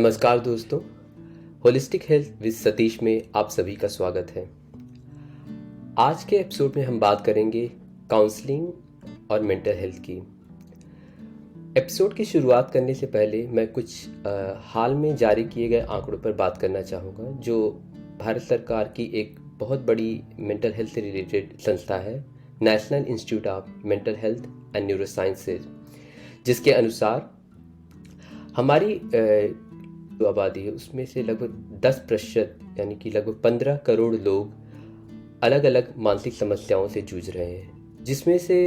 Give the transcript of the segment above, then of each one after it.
नमस्कार दोस्तों, holistic health with Satish में आप सभी का स्वागत है। आज के एपिसोड में हम बात करेंगे काउंसलिंग और मेंटल हेल्थ की। एपिसोड की शुरुआत करने से पहले मैं कुछ हाल में जारी किए गए आंकड़ों पर बात करना चाहूँगा, जो भारत सरकार की एक बहुत बड़ी मेंटल हेल्थ से रिलेटेड संस्था है, national institute of mental health and neuro sciences, जिसके अनुसार हमारी जो आबादी है उसमें से लगभग 10% यानी कि लगभग 15 करोड़ लोग अलग अलग मानसिक समस्याओं से जूझ रहे हैं, जिसमें से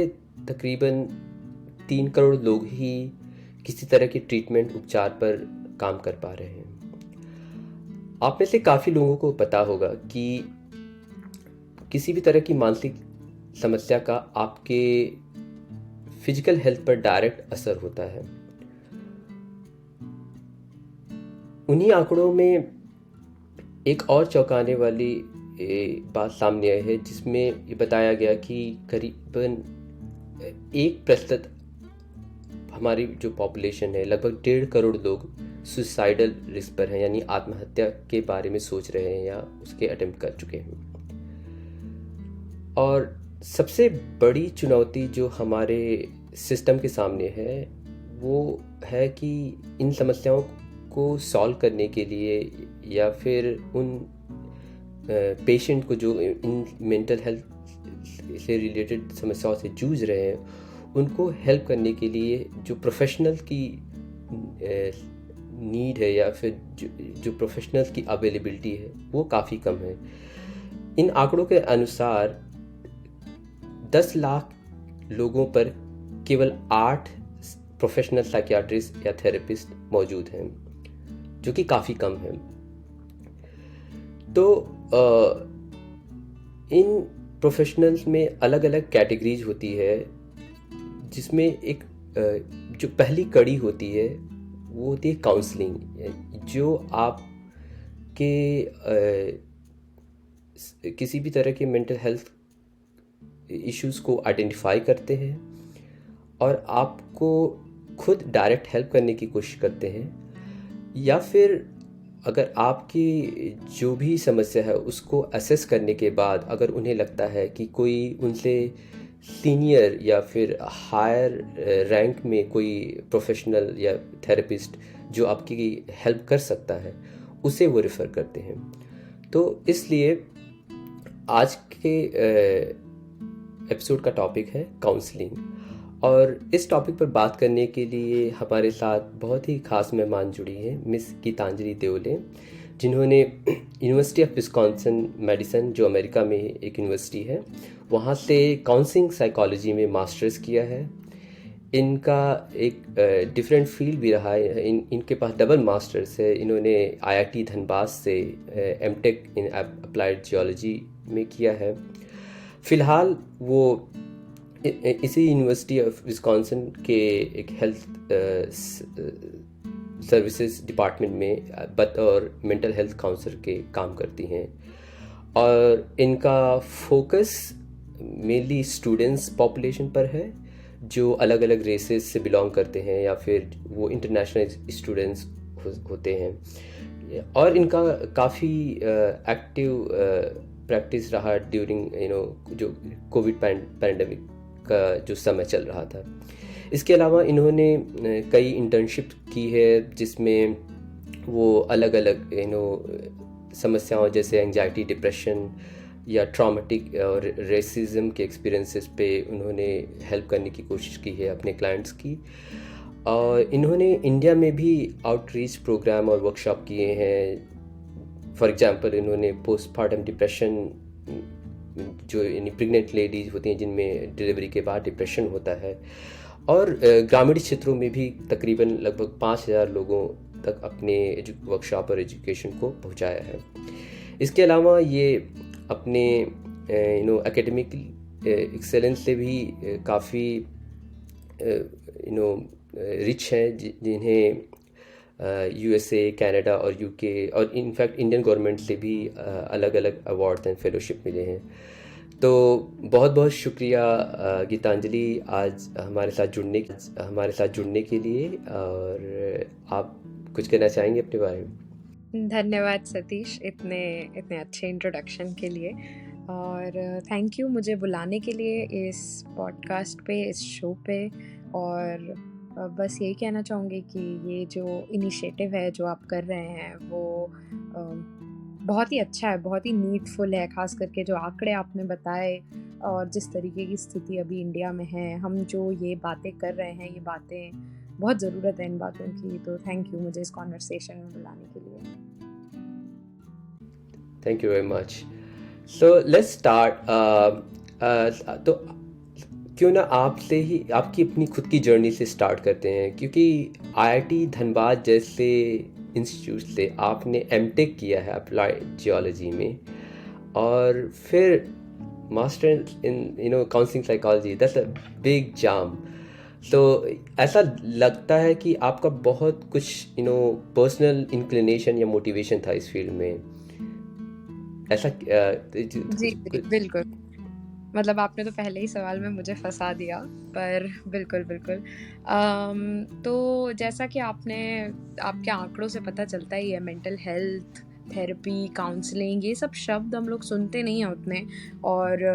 तकरीबन 3 करोड़ लोग ही किसी तरह की ट्रीटमेंट उपचार पर काम कर पा रहे हैं। आप में से काफ़ी लोगों को पता होगा कि किसी भी तरह की मानसिक समस्या का आपके फिजिकल हेल्थ पर डायरेक्ट असर होता है। उन्हीं आंकड़ों में एक और चौंकाने वाली बात सामने आई है, जिसमें ये बताया गया कि करीबन 1% हमारी जो पॉपुलेशन है, लगभग 1.5 करोड़ लोग सुसाइडल रिस्क पर हैं, यानी आत्महत्या के बारे में सोच रहे हैं या उसके अटेम्प्ट कर चुके हैं। और सबसे बड़ी चुनौती जो हमारे सिस्टम के सामने है वो है कि इन समस्याओं को सॉल्व करने के लिए या फिर उन पेशेंट को जो इन मेंटल हेल्थ से रिलेटेड समस्याओं से जूझ रहे हैं, उनको हेल्प करने के लिए जो प्रोफेशनल की नीड है या फिर जो प्रोफेशनल्स की अवेलेबिलिटी है वो काफ़ी कम है। इन आंकड़ों के अनुसार 10 लाख लोगों पर केवल 8 प्रोफेशनल साइकियाट्रिस्ट या थेरेपिस्ट मौजूद हैं, जो कि काफ़ी कम है। तो इन प्रोफेशनल्स में अलग अलग कैटेगरीज होती है, जिसमें एक जो पहली कड़ी होती है वो होती है काउंसलिंग, जो आपके किसी भी तरह के मेंटल हेल्थ इश्यूज़ को आइडेंटिफाई करते हैं और आपको खुद डायरेक्ट हेल्प करने की कोशिश करते हैं, या फिर अगर आपकी जो भी समस्या है उसको असेस करने के बाद अगर उन्हें लगता है कि कोई उनसे सीनियर या फिर हायर रैंक में कोई प्रोफेशनल या थेरेपिस्ट जो आपकी हेल्प कर सकता है, उसे वो रेफ़र करते हैं। तो इसलिए आज के एपिसोड का टॉपिक है काउंसलिंग, और इस टॉपिक पर बात करने के लिए हमारे साथ बहुत ही खास मेहमान जुड़ी हैं, मिस गीतांजलि देओले, जिन्होंने यूनिवर्सिटी ऑफ विस्कॉन्सिन मेडिसन, जो अमेरिका में एक यूनिवर्सिटी है, वहाँ से काउंसलिंग साइकोलॉजी में मास्टर्स किया है। इनका एक डिफरेंट फील्ड भी रहा है, इनके पास डबल मास्टर्स है। इन्होंने आईआईटी धनबाद से एमटेक इन अप्लाइड जियोलॉजी में किया है। फ़िलहाल वो इसी यूनिवर्सिटी ऑफ विस्कॉन्सिन के एक हेल्थ सर्विसेज डिपार्टमेंट में बतौर मेंटल हेल्थ काउंसलर के काम करती हैं, और इनका फोकस मेनली स्टूडेंट्स पॉपुलेशन पर है, जो अलग अलग रेसेस से बिलोंग करते हैं या फिर वो इंटरनेशनल स्टूडेंट्स होते हैं। और इनका काफ़ी एक्टिव प्रैक्टिस रहा ड्यूरिंग जो कोविड पैंडमिक का जो समय चल रहा था। इसके अलावा इन्होंने कई इंटर्नशिप की है, जिसमें वो अलग अलग समस्याओं जैसे एंजाइटी, डिप्रेशन या ट्रॉमेटिक और रेसिज्म के एक्सपीरियंसेस पे उन्होंने हेल्प करने की कोशिश की है अपने क्लाइंट्स की। और इन्होंने इंडिया में भी आउटरीच प्रोग्राम और वर्कशॉप किए हैं। फॉर एग्जांपल, इन्होंने पोस्टपार्टम डिप्रेशन, जो यानी प्रेग्नेंट लेडीज होती हैं जिनमें डिलीवरी के बाद डिप्रेशन होता है, और ग्रामीण क्षेत्रों में भी तकरीबन लगभग 5,000 लोगों तक अपने वर्कशॉप और एजुकेशन को पहुंचाया है। इसके अलावा ये अपने एकेडमिक एक्सेलेंस से भी काफ़ी रिच हैं, जिन्हें यूएसए, कनाडा और यूके और इनफैक्ट इंडियन गवर्नमेंट से भी अलग अलग अवार्ड एंड फेलोशिप मिले हैं। तो बहुत बहुत शुक्रिया गीतांजलि आज हमारे साथ जुड़ने के लिए, और आप कुछ कहना चाहेंगे अपने बारे में? धन्यवाद सतीश, इतने इतने अच्छे इंट्रोडक्शन के लिए, और थैंक यू मुझे बुलाने के लिए इस पॉडकास्ट पे, इस शो पे। और बस यही कहना चाहूँगी कि ये जो इनिशिएटिव है जो आप कर रहे हैं वो बहुत ही अच्छा है, बहुत ही नीडफुल है, ख़ास करके जो आंकड़े आपने बताए और जिस तरीके की स्थिति अभी इंडिया में है, हम जो ये बातें कर रहे हैं, ये बातें बहुत ज़रूरत है इन बातों की। तो थैंक यू मुझे इस कॉन्वर्सेशन में बुलाने के लिए। Thank you very much. So let's start. तो क्यों ना आपसे ही, आपकी अपनी खुद की जर्नी से स्टार्ट करते हैं, क्योंकि आईआईटी धनबाद जैसे इंस्टीट्यूट से आपने एमटेक किया है अप्लाइड जियोलॉजी में, और फिर master in counselling psychology. That's a big jump. तो ऐसा लगता है कि आपका बहुत कुछ पर्सनल इंक्लिनेशन या मोटिवेशन था इस फील्ड में, ऐसा जी बिल्कुल, मतलब आपने तो पहले ही सवाल में मुझे फंसा दिया, पर बिल्कुल बिल्कुल। तो जैसा कि आपके आंकड़ों से पता चलता ही है, मेंटल हेल्थ, थेरेपी, काउंसलिंग, ये सब शब्द हम लोग सुनते नहीं हैं उतने। और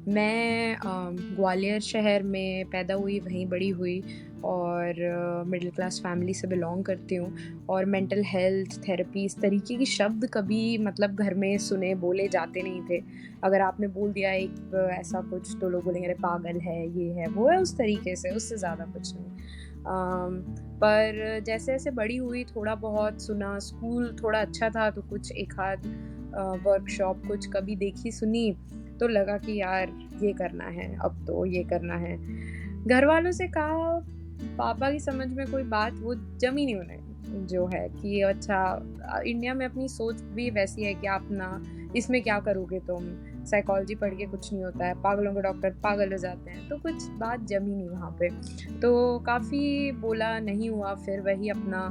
मैं ग्वालियर शहर में पैदा हुई, वहीं बड़ी हुई, और मिडिल क्लास फैमिली से बिलोंग करती हूँ। और मेंटल हेल्थ, थेरेपी, इस तरीके की शब्द कभी मतलब घर में सुने बोले जाते नहीं थे। अगर आपने बोल दिया एक ऐसा कुछ, तो लोग बोलेंगे अरे पागल है, ये है, वो है, उस तरीके से, उससे ज़्यादा कुछ नहीं। पर जैसे जैसे बड़ी हुई, थोड़ा बहुत सुना, स्कूल थोड़ा अच्छा था तो कुछ एक आध वर्कशॉप कुछ कभी देखी सुनी, तो लगा कि यार ये करना है, अब तो ये करना है। घर वालों से कहा, पापा की समझ में कोई बात वो जमी नहीं उन्हें, जो है कि अच्छा इंडिया में अपनी सोच भी वैसी है कि आप ना, इसमें क्या करोगे तुम, साइकोलॉजी पढ़ के कुछ नहीं होता है, पागलों के डॉक्टर पागल हो जाते हैं, तो कुछ बात जमी नहीं वहाँ पे। तो काफ़ी बोला, नहीं हुआ, फिर वही अपना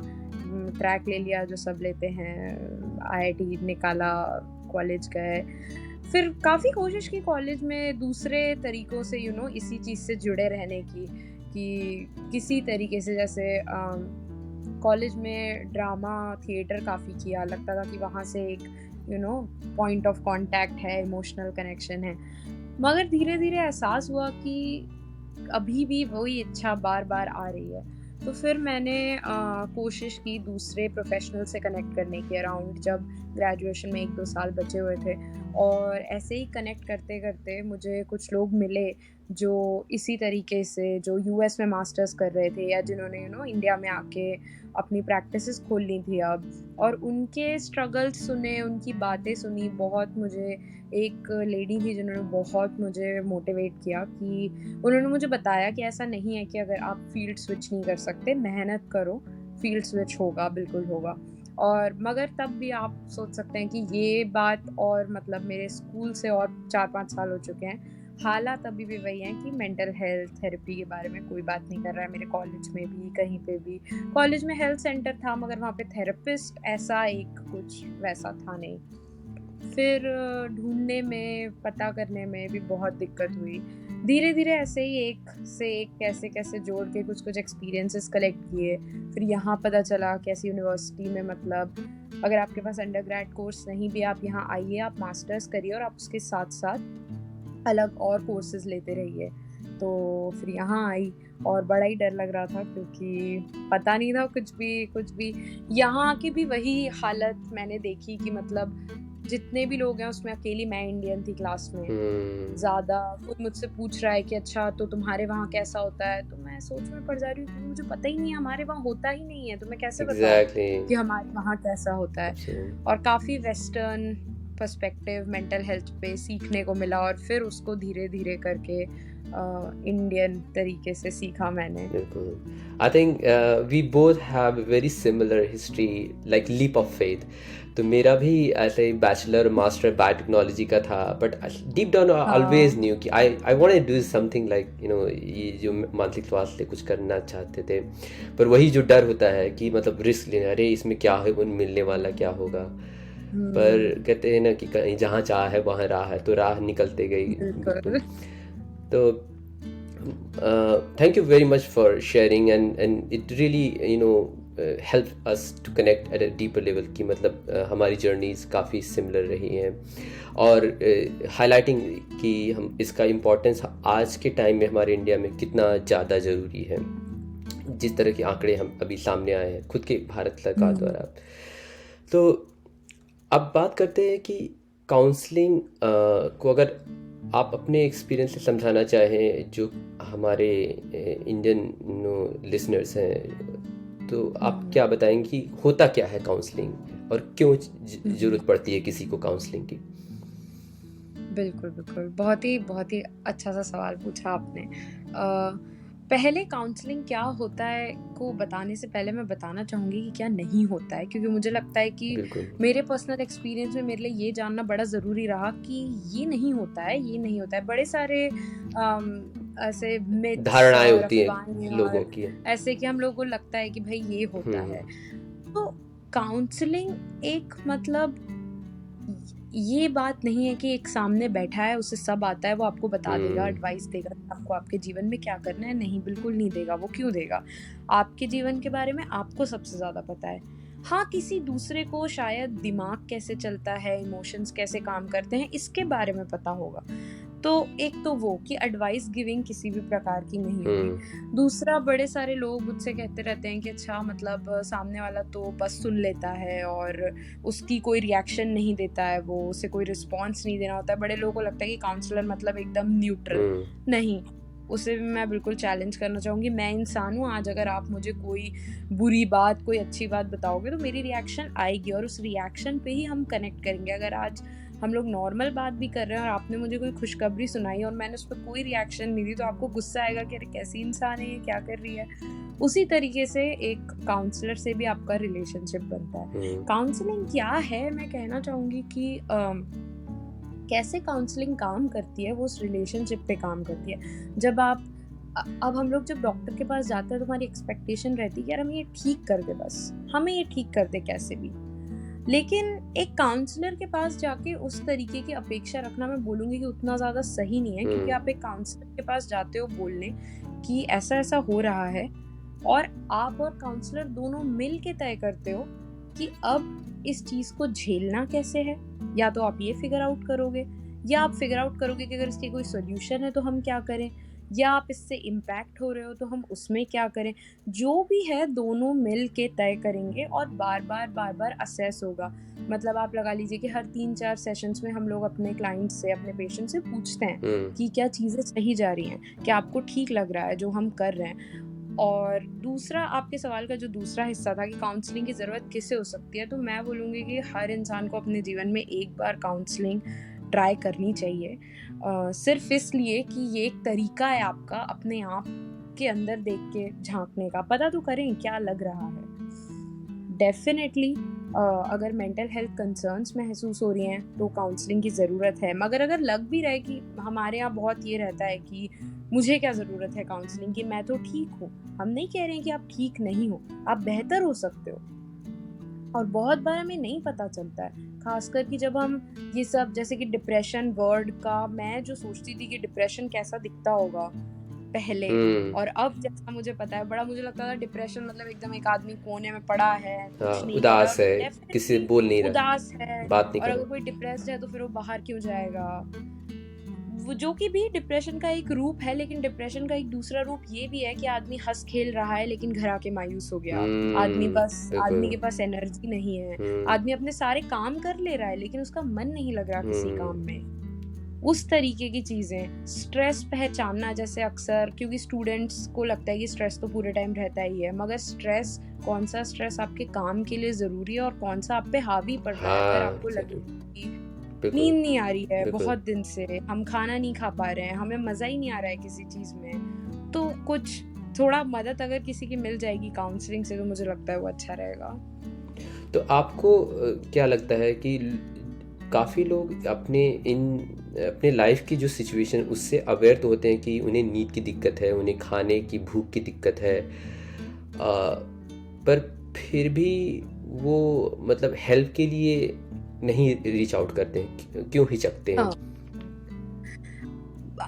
ट्रैक ले लिया जो सब लेते हैं, आईआईटी निकाला, कॉलेज गए, फिर काफ़ी कोशिश की कॉलेज में दूसरे तरीक़ों से इसी चीज़ से जुड़े रहने की, कि किसी तरीके से, जैसे कॉलेज में ड्रामा थिएटर काफ़ी किया, लगता था कि वहाँ से एक पॉइंट ऑफ कांटेक्ट है, इमोशनल कनेक्शन है। मगर धीरे धीरे एहसास हुआ कि अभी भी वही इच्छा बार बार आ रही है। तो फिर मैंने कोशिश की दूसरे प्रोफेशनल से कनेक्ट करने की, अराउंड जब ग्रेजुएशन में 1-2 साल बचे हुए थे, और ऐसे ही कनेक्ट करते करते मुझे कुछ लोग मिले जो इसी तरीके से, जो यूएस में मास्टर्स कर रहे थे, या जिन्होंने इंडिया में आके अपनी प्रैक्टिसेस खोल ली थी अब, और उनके स्ट्रगल्स सुने, उनकी बातें सुनी। बहुत मुझे एक लेडी थी जिन्होंने बहुत मुझे मोटिवेट किया, कि उन्होंने मुझे बताया कि ऐसा नहीं है कि अगर आप फील्ड स्विच नहीं कर सकते, मेहनत करो, फील्ड स्विच होगा, बिल्कुल होगा। और मगर तब भी आप सोच सकते हैं कि ये बात, और मतलब मेरे स्कूल से और 4-5 साल हो चुके हैं, हालात अभी भी वही हैं कि मेंटल हेल्थ, थेरेपी के बारे में कोई बात नहीं कर रहा है। मेरे कॉलेज में भी, कहीं पे भी, कॉलेज में हेल्थ सेंटर था मगर वहाँ पे थेरेपिस्ट ऐसा एक कुछ वैसा था नहीं। फिर ढूंढने में, पता करने में भी बहुत दिक्कत हुई। धीरे धीरे ऐसे ही एक से एक कैसे कैसे जोड़ के कुछ कुछ एक्सपीरियंसेस कलेक्ट किए। फिर यहाँ पता चला कैसी यूनिवर्सिटी में, मतलब अगर आपके पास अंडरग्रेड कोर्स नहीं भी, आप यहाँ आइए, आप मास्टर्स करिए, और आप उसके साथ साथ अलग और कोर्सेज लेते रहिए। तो फिर यहाँ आई, और बड़ा ही डर लग रहा था क्योंकि पता नहीं था कुछ भी। यहाँ आके भी वही हालत मैंने देखी कि मतलब जितने भी लोग हैं उसमें अकेली मैं इंडियन थी क्लास में। ज़्यादा कोई मुझसे पूछ रहा है कि अच्छा तो तुम्हारे वहाँ कैसा होता है, तो मैं सोच में पड़ जा रही हूँ कि मुझे पता ही नहीं है, हमारे वहाँ होता ही नहीं है, तो मैं कैसे बताऊँ कि हमारे वहाँ कैसा होता है। और काफ़ी वेस्टर्न पर्सपेक्टिव मेंटल हेल्थ पे सीखने को मिला, और फिर उसको धीरे धीरे करके इंडियन तरीके से सीखा मैंने। बिल्कुल। I think we both have very similar history, like leap of faith. तो मेरा भी ऐसे ही बैचलर मास्टर बायोटेक्नोलॉजी का था, but deep down always knew कि I want to do something, like ये जो मानसिक स्वास्थ्य से कुछ करना चाहते थे। पर वही जो डर होता है कि मतलब रिस्क लेना, अरे इसमें क्या है, उन मिलने वाला क्या होगा। पर कहते हैं ना कि कहीं जहाँ चाह है वहाँ राह है, तो राह निकलते गई। तो thank you very much for sharing, and it really help us to connect at a deeper level की, मतलब हमारी जर्नीज़ काफ़ी सिमिलर रही हैं, और हाईलाइटिंग कि हम इसका इम्पोर्टेंस आज के टाइम में हमारे इंडिया में कितना ज़्यादा ज़रूरी है, जिस तरह के आंकड़े हम अभी सामने आए हैं खुद के भारत सरकार द्वारा। तो अब बात करते हैं कि काउंसलिंग को अगर आप अपने एक्सपीरियंस से समझाना चाहें जो हमारे इंडियन लिसनर्स हैं, तो आप क्या बताएंगे कि होता क्या है काउंसलिंग और क्यों ज़रूरत पड़ती है किसी को काउंसलिंग की? बिल्कुल, बिल्कुल। बहुत ही अच्छा सा सवाल पूछा आपने। पहले काउंसलिंग क्या होता है को बताने से पहले मैं बताना चाहूँगी कि क्या नहीं होता है, क्योंकि मुझे लगता है कि बिल्कुल। मेरे पर्सनल एक्सपीरियंस में मेरे लिए ये जानना बड़ा ज़रूरी रहा कि ये नहीं होता है, ये नहीं होता है। बड़े सारे ऐसे मिथ्स धारणाएं और होती हैं अफ़वाहें लोगों और की। ऐसे कि हम लोगों को लगता है कि भई ये होता है। तो काउंसलिंग एक मतलब ये बात नहीं है कि एक सामने बैठा है, उसे सब आता है, वो आपको बता देगा, एडवाइस देगा कि आपको आपके जीवन में क्या करना है। नहीं, बिल्कुल नहीं देगा। वो क्यों देगा? आपके जीवन के बारे में आपको सबसे ज़्यादा पता है। हाँ, किसी दूसरे को शायद दिमाग कैसे चलता है, इमोशंस कैसे काम करते हैं, इसके बारे में पता होगा। तो एक तो वो कि एडवाइस गिविंग किसी भी प्रकार की नहीं होगी। दूसरा, बड़े सारे लोग मुझसे कहते रहते हैं कि अच्छा मतलब सामने वाला तो बस सुन लेता है और उसकी कोई रिएक्शन नहीं देता है, वो उसे कोई रिस्पॉन्स नहीं देना होता है। बड़े लोगों को लगता है कि काउंसलर मतलब एकदम न्यूट्रल। नहीं, उसे भी मैं बिल्कुल चैलेंज करना चाहूँगी। मैं इंसान हूँ, आज अगर आप मुझे कोई बुरी बात, कोई अच्छी बात बताओगे तो मेरी रिएक्शन आएगी और उस रिएक्शन पे ही हम कनेक्ट करेंगे। अगर आज हम लोग नॉर्मल बात भी कर रहे हैं और आपने मुझे कोई खुशखबरी सुनाई और मैंने उस पर कोई रिएक्शन नहीं दी, तो आपको गुस्सा आएगा कि अरे कैसी इंसान है ये, क्या कर रही है। उसी तरीके से एक काउंसलर से भी आपका रिलेशनशिप बनता है। काउंसलिंग क्या है, मैं कहना चाहूँगी कि कैसे काउंसलिंग काम करती है, वो उस रिलेशनशिप पे काम करती है। जब आप अब हम लोग जब डॉक्टर के पास जाते हैं तो हमारी एक्सपेक्टेशन रहती है कि यार हमें ये ठीक कर दे, बस हमें ये ठीक कर दे कैसे भी। लेकिन एक काउंसलर के पास जाके उस तरीके की अपेक्षा रखना, मैं बोलूँगी कि उतना ज़्यादा सही नहीं है, क्योंकि आप एक काउंसलर के पास जाते हो बोलने कि ऐसा-ऐसा हो रहा है और आप और काउंसलर दोनों मिल के तय करते हो कि अब इस चीज़ को झेलना कैसे है। या तो आप ये फिगर आउट करोगे या आप फिगर आउट करोगे कि अगर इसकी कोई सॉल्यूशन है तो हम क्या करें, या आप इससे इम्पैक्ट हो रहे हो तो हम उसमें क्या करें। जो भी है दोनों मिल के तय करेंगे और बार-बार असेस होगा। मतलब आप लगा लीजिए कि हर 3-4 सेशंस में हम लोग अपने क्लाइंट से, अपने पेशेंट से पूछते हैं कि क्या चीज़ें सही जा रही हैं, क्या आपको ठीक लग रहा है जो हम कर रहे हैं। और दूसरा, आपके सवाल का जो दूसरा हिस्सा था कि काउंसलिंग की ज़रूरत किसे हो सकती है, तो मैं बोलूँगी कि हर इंसान को अपने जीवन में एक बार काउंसलिंग ट्राई करनी चाहिए। सिर्फ इसलिए कि ये एक तरीका है आपका अपने आप के अंदर देख के झांकने का। पता तो करें क्या लग रहा है। डेफिनेटली अगर मेंटल हेल्थ कंसर्न्स महसूस हो रही हैं तो काउंसलिंग की ज़रूरत है, मगर अगर लग भी रहा है कि हमारे यहाँ बहुत ये रहता है कि मुझे क्या ज़रूरत है काउंसलिंग की, मैं तो ठीक हूँ। हम नहीं कह रहे हैं कि आप ठीक नहीं हो, आप बेहतर हो सकते हो। और बहुत बार हमें नहीं पता चलता है, खासकर कि जब हम ये सब, जैसे कि डिप्रेशन वर्ड का, मैं जो सोचती थी कि डिप्रेशन कैसा दिखता होगा पहले और अब जैसा मुझे पता है, बड़ा मुझे लगता था डिप्रेशन मतलब एकदम एक आदमी कोने में पड़ा है, कुछ नहीं कर रहा। उदास है, किसी से बोल नहीं रहा, उदास है, बात नहीं और कर अगर रहा। कोई डिप्रेस्ड है तो फिर वो बाहर क्यों जाएगा। वो जो कि भी डिप्रेशन का एक रूप है, लेकिन डिप्रेशन का एक दूसरा रूप ये भी है कि आदमी हंस खेल रहा है लेकिन घर आके मायूस हो गया। आदमी के पास एनर्जी नहीं है, आदमी अपने सारे काम कर ले रहा है लेकिन उसका मन नहीं लग रहा किसी काम में। उस तरीके की चीज़ें, स्ट्रेस पहचानना, जैसे अक्सर क्योंकि स्टूडेंट्स को लगता है कि स्ट्रेस तो पूरे टाइम रहता ही है, मगर स्ट्रेस, कौन सा स्ट्रेस आपके काम के लिए ज़रूरी है और कौन सा आप पे हावी पड़ रहा है। अगर आपको लगे कि नींद नहीं आ रही है बहुत दिन से, हम खाना नहीं खा पा रहे हैं, हमें मज़ा ही नहीं आ रहा है किसी चीज़ में, तो कुछ थोड़ा मदद अगर किसी की मिल जाएगी काउंसलिंग से तो मुझे लगता है वो अच्छा रहेगा। तो आपको क्या लगता है कि काफ़ी लोग अपने लाइफ की जो सिचुएशन उससे अवेयर तो होते हैं कि उन्हें नींद की दिक्कत है, उन्हें खाने की भूख की दिक्कत है, पर फिर भी वो मतलब हेल्प के लिए नहीं रीच आउट करते हैं, क्यों हिचकते हैं?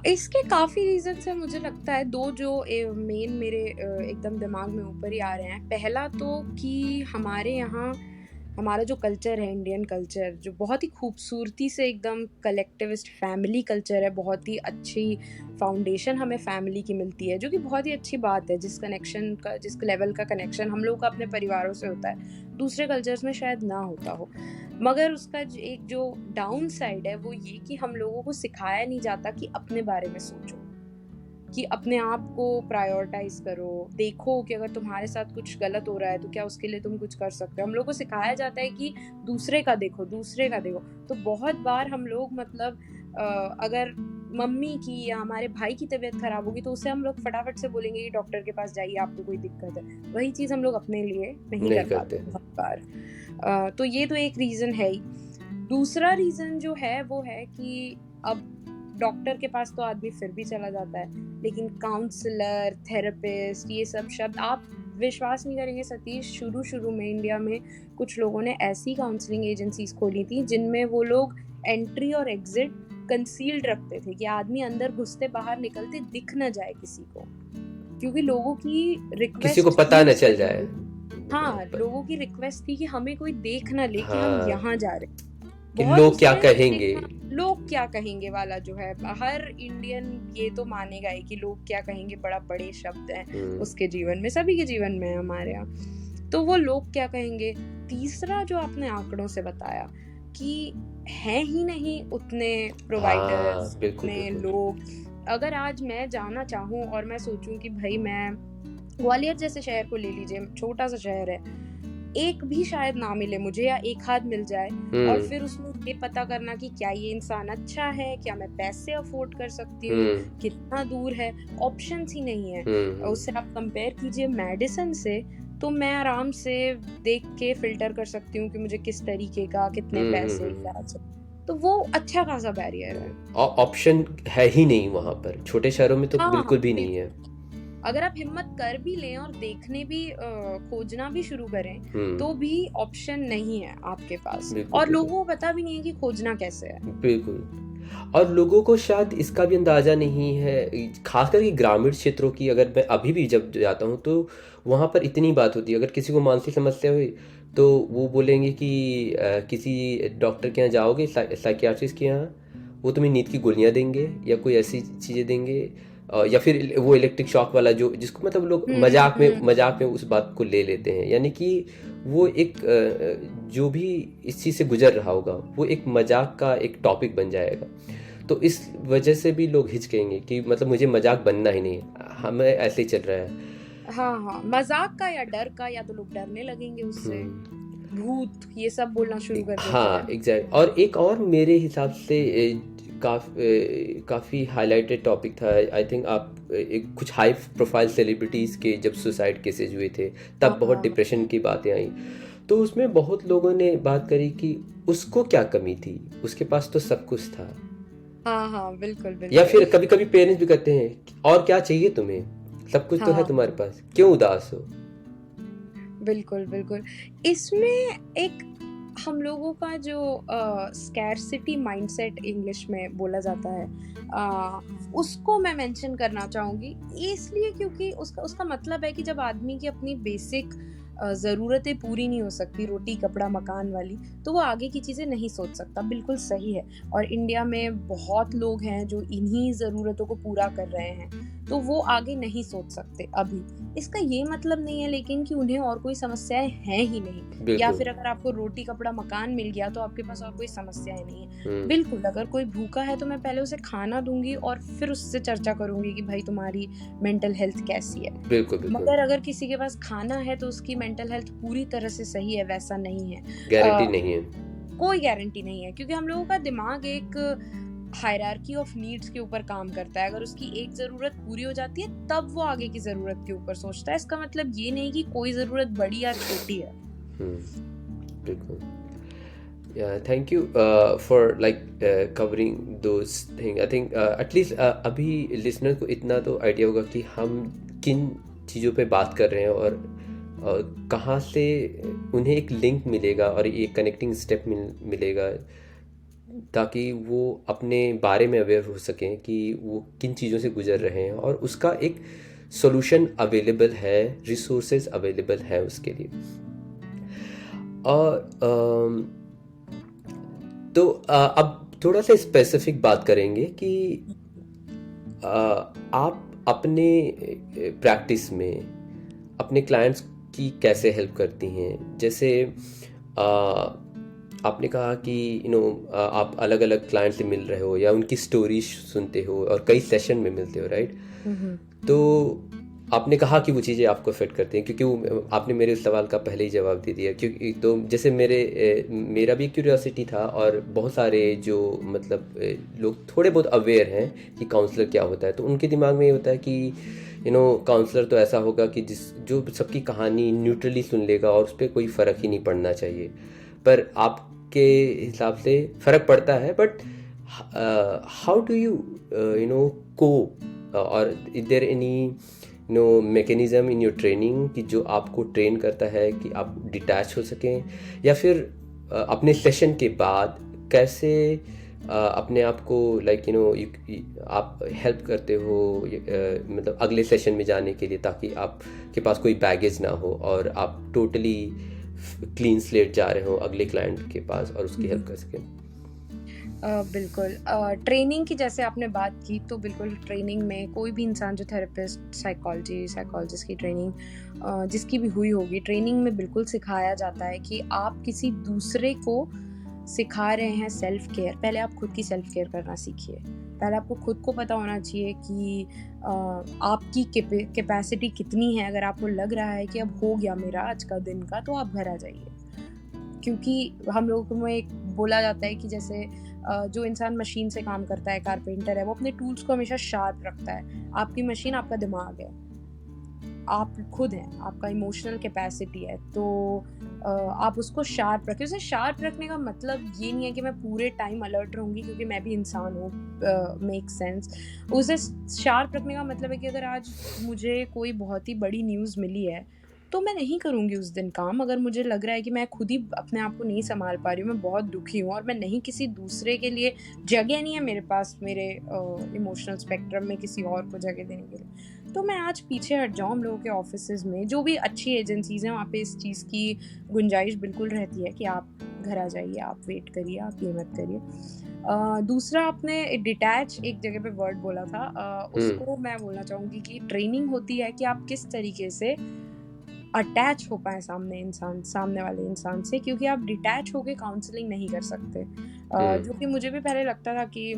इसके काफ़ी रीज़न्स हैं, मुझे लगता है 2 जो मेन मेरे एकदम दिमाग में ऊपर ही आ रहे हैं। पहला तो कि हमारे यहाँ हमारा जो कल्चर है, इंडियन कल्चर, जो बहुत ही खूबसूरती से एकदम कलेक्टिविस्ट फैमिली कल्चर है, बहुत ही अच्छी फाउंडेशन हमें फैमिली की मिलती है, जो कि बहुत ही अच्छी बात है। जिस लेवल का कनेक्शन हम लोगों का अपने परिवारों से होता है, दूसरे कल्चर्स में शायद ना होता हो। मगर उसका एक जो डाउन साइड है वो ये कि हम लोगों को सिखाया नहीं जाता कि अपने बारे में सोचो, कि अपने आप को प्रायोरिटाइज करो, देखो कि अगर तुम्हारे साथ कुछ गलत हो रहा है तो क्या उसके लिए तुम कुछ कर सकते हो। हम लोग को सिखाया जाता है कि दूसरे का देखो, दूसरे का देखो। तो बहुत बार हम लोग मतलब अगर मम्मी की या हमारे भाई की तबीयत खराब होगी तो उसे हम लोग फटाफट से बोलेंगे कि डॉक्टर के पास जाइए, आपको कोई दिक्कत है। वही चीज़ हम लोग अपने लिए नहीं कर पाते बहुत बार। तो ये तो एक रीज़न है ही। दूसरा रीज़न जो है वो है कि अब डॉक्टर के पास तो आदमी फिर भी चला जाता है, लेकिन काउंसलर, थेरेपिस्ट, ये सब शब्द आप विश्वास नहीं करेंगे सतीश, शुरू में इंडिया में कुछ लोगों ने ऐसी काउंसलिंग एजेंसीज खोली थी जिनमें वो लोग एंट्री और एग्जिट कंसील्ड रखते थे, कि आदमी अंदर घुसते बाहर निकलते दिख न जाए किसी को, क्योंकि लोगों की रिक्वेस्ट, किसी को पता न चल जाए। हाँ, लोगों की रिक्वेस्ट थी कि हमें कोई देख ना ले कि हम यहाँ जा रहे हैं। कि लोग क्या कहेंगे, लोग क्या कहेंगे वाला जो है, हर इंडियन ये तो मानेगा ही कि लोग क्या कहेंगे बड़ा बड़े शब्द हैं उसके जीवन में, सभी के जीवन में है हमारे यहाँ। तो वो लोग क्या कहेंगे। तीसरा जो आपने आंकड़ों से बताया कि है ही नहीं उतने प्रोवाइडर्स, उतने लोग। अगर आज मैं जाना चाहूँ और मैं सोचूं कि भाई मैं ग्वालियर जैसे शहर को ले लीजिए, छोटा सा शहर है, एक भी शायद ना मिले मुझे या एक हाथ मिल जाए, और फिर उसमें ये पता करना कि क्या ये इंसान अच्छा है, क्या मैं पैसे अफोर्ड कर सकती हूँ, कितना दूर है, ऑप्शंस ही नहीं है। उससे आप कंपेयर कीजिए मेडिसिन से, तो मैं आराम से देख के फिल्टर कर सकती हूँ कि मुझे किस तरीके का, कितने पैसे, क्या। तो वो अच्छा खासा बैरियर है। ऑप्शन है ही नहीं वहाँ पर, छोटे शहरों में तो बिल्कुल भी नहीं है। अगर आप हिम्मत कर भी लें और देखने भी खोजना भी शुरू करें तो भी ऑप्शन नहीं है आपके पास, और लोगों को पता भी नहीं है कि खोजना कैसे है। बिल्कुल। और लोगों को शायद इसका भी अंदाज़ा नहीं है, खासकर कि ग्रामीण क्षेत्रों की। अगर मैं अभी भी जब जाता हूँ तो वहाँ पर इतनी बात होती है, अगर किसी को मानसिक समस्या हुई तो वो बोलेंगे कि किसी डॉक्टर के यहाँ जाओगे, साइकियाट्रिस्ट के यहाँ, वो तुम्हें नींद की गोलियाँ देंगे या कोई ऐसी चीज़ें देंगे, या फिर वो इलेक्ट्रिक शॉक वाला जो जिसको मतलब लोग मजाक में उस बात को ले लेते हैं। यानी कि वो एक जो भी इस चीज़ से गुजर रहा होगा वो एक मजाक का एक टॉपिक बन जाएगा। तो इस वजह से भी लोग हिचकेंगे कि मतलब मुझे मजाक बनना ही नहीं, हमें ऐसे ही चल रहा है। हाँ, मजाक का या डर का, या तो लोग डरने लगेंगे उससे, भूत ये सब बोलना शुरू कर देते हैं। हाँ, एग्जैक्ट। और एक और मेरे हिसाब से काफ़ी हाईलाइटेड टॉपिक था, आई थिंक आप कुछ हाई प्रोफाइल सेलिब्रिटीज़ के जब सुसाइड केसेज हुए थे तब बहुत डिप्रेशन की बातें आई, तो उसमें बहुत लोगों ने बात करी कि उसको क्या कमी थी, उसके पास तो सब कुछ था। हाँ, बिल्कुल। या फिर कभी कभी पेरेंट्स भी कहते हैं और क्या चाहिए तुम्हें, सब कुछ तो है तुम्हारे पास, क्यों उदास हो। बिल्कुल। इसमें एक हम लोगों का जो स्कैरसिटी माइंडसेट इंग्लिश में बोला जाता है, उसको मैं मेंशन करना चाहूँगी, इसलिए क्योंकि उसका मतलब है कि जब आदमी की अपनी बेसिक ज़रूरतें पूरी नहीं हो सकती, रोटी कपड़ा मकान वाली, तो वो आगे की चीज़ें नहीं सोच सकता। बिल्कुल सही है। और इंडिया में बहुत लोग हैं जो इन्हीं ज़रूरतों को पूरा कर रहे हैं, तो वो आगे नहीं सोच सकते अभी। इसका ये मतलब नहीं है लेकिन कि उन्हें और कोई समस्याएं हैं ही नहीं, या फिर अगर आपको रोटी कपड़ा मकान मिल गया तो आपके पास और कोई समस्याएं नहीं है। बिल्कुल, अगर कोई भूखा है तो मैं पहले उसे खाना दूंगी और फिर उससे चर्चा करूंगी कि भाई तुम्हारी मेंटल हेल्थ कैसी है। बिल्कुल। मगर अगर किसी के पास खाना है तो उसकी मेंटल हेल्थ पूरी तरह से सही है, वैसा नहीं है। गारंटी नहीं है, कोई गारंटी नहीं है, क्योंकि हम लोगों का दिमाग एक हायरार्की ऑफ नीड्स के ऊपर काम करता है। अगर उसकी एक ज़रूरत पूरी हो जाती है तब वो आगे की ज़रूरत के ऊपर सोचता है। इसका मतलब ये नहीं कि कोई ज़रूरत बड़ी या छोटी है। बिल्कुल। Thank you for covering those thing. I think at least अभी लिसनर को इतना तो आइडिया होगा कि हम किन चीज़ों पे बात कर रहे हैं और कहाँ से उन्हें एक लिंक मिलेगा और एक कनेक्टिंग स्टेप मिलेगा ताकि वो अपने बारे में अवेयर हो सकें कि वो किन चीज़ों से गुजर रहे हैं, और उसका एक सॉल्यूशन अवेलेबल है, रिसोर्सेज अवेलेबल है उसके लिए। और तो अब थोड़ा सा स्पेसिफिक बात करेंगे कि आप अपने प्रैक्टिस में अपने क्लाइंट्स की कैसे हेल्प करती हैं। जैसे आपने कहा कि आप अलग अलग क्लाइंट से मिल रहे हो या उनकी स्टोरी सुनते हो और कई सेशन में मिलते हो, राइट? तो आपने कहा कि वो चीज़ें आपको अफेक्ट करती हैं, क्योंकि वो आपने मेरे उस सवाल का पहले ही जवाब दे दिया। क्योंकि तो जैसे मेरा भी क्यूरियोसिटी था, और बहुत सारे जो मतलब लोग थोड़े बहुत अवेयर हैं कि काउंसलर क्या होता है, तो उनके दिमाग में ये होता है कि काउंसलर तो ऐसा होगा कि जो सबकी कहानी न्यूट्रली सुन लेगा और उस पर कोई फ़र्क ही नहीं पड़ना चाहिए। पर आपके हिसाब से फ़र्क पड़ता है, but how do you cope, और is there any mechanism in your training कि जो आपको ट्रेन करता है कि आप डिटैच हो सकें, या फिर अपने सेशन के बाद कैसे अपने आप को आप हेल्प करते हो, मतलब अगले सेशन में जाने के लिए, ताकि आपके पास कोई बैगेज ना हो और आप टोटली क्लीन स्लेट जा रहे हो अगले क्लाइंट के पास और उसकी हेल्प कर सकें। बिल्कुल। ट्रेनिंग की जैसे आपने बात की, तो बिल्कुल ट्रेनिंग में कोई भी इंसान जो थेरेपिस्ट, साइकोलॉजिस्ट की ट्रेनिंग जिसकी भी हुई होगी, ट्रेनिंग में बिल्कुल सिखाया जाता है कि आप किसी दूसरे को सिखा रहे हैं सेल्फ केयर। पहले आप खुद की सेल्फ केयर करना सीखिए। पहले आपको खुद को पता होना चाहिए कि आपकी कैपेसिटी कितनी है। अगर आपको लग रहा है कि अब हो गया मेरा आज का दिन का, तो आप घर आ जाइए। क्योंकि हम लोगों में एक बोला जाता है कि जैसे जो इंसान मशीन से काम करता है, कारपेंटर है, वो अपने टूल्स को हमेशा शार्प रखता है। आपकी मशीन आपका दिमाग है, आप खुद हैं, आपका इमोशनल कैपेसिटी है, तो आप उसको शार्प रखें। उसे शार्प रखने का मतलब ये नहीं है कि मैं पूरे टाइम अलर्ट रहूँगी, क्योंकि मैं भी इंसान हूँ, मेक सेंस। उसे शार्प रखने का मतलब है कि अगर आज मुझे कोई बहुत ही बड़ी न्यूज़ मिली है, तो मैं नहीं करूँगी उस दिन काम। अगर मुझे लग रहा है कि मैं खुद ही अपने आप को नहीं संभाल पा रही हूँ, मैं बहुत दुखी हूँ और मैं नहीं, किसी दूसरे के लिए जगह नहीं है मेरे पास, मेरे इमोशनल स्पेक्ट्रम में किसी और को जगह देने के लिए, तो मैं आज पीछे हट जाऊँ। हम लोगों के ऑफिसेज में जो भी अच्छी एजेंसीज हैं, वहाँ पे इस चीज़ की गुंजाइश बिल्कुल रहती है कि आप घर आ जाइए, आप वेट करिए, आप ये मत करिए। दूसरा, आपने डिटैच एक जगह पे वर्ड बोला था, उसको मैं बोलना चाहूँगी कि ट्रेनिंग होती है कि आप किस तरीके से अटैच हो पाए सामने वाले इंसान से, क्योंकि आप डिटैच होके काउंसलिंग नहीं कर सकते। जो कि मुझे भी पहले लगता था कि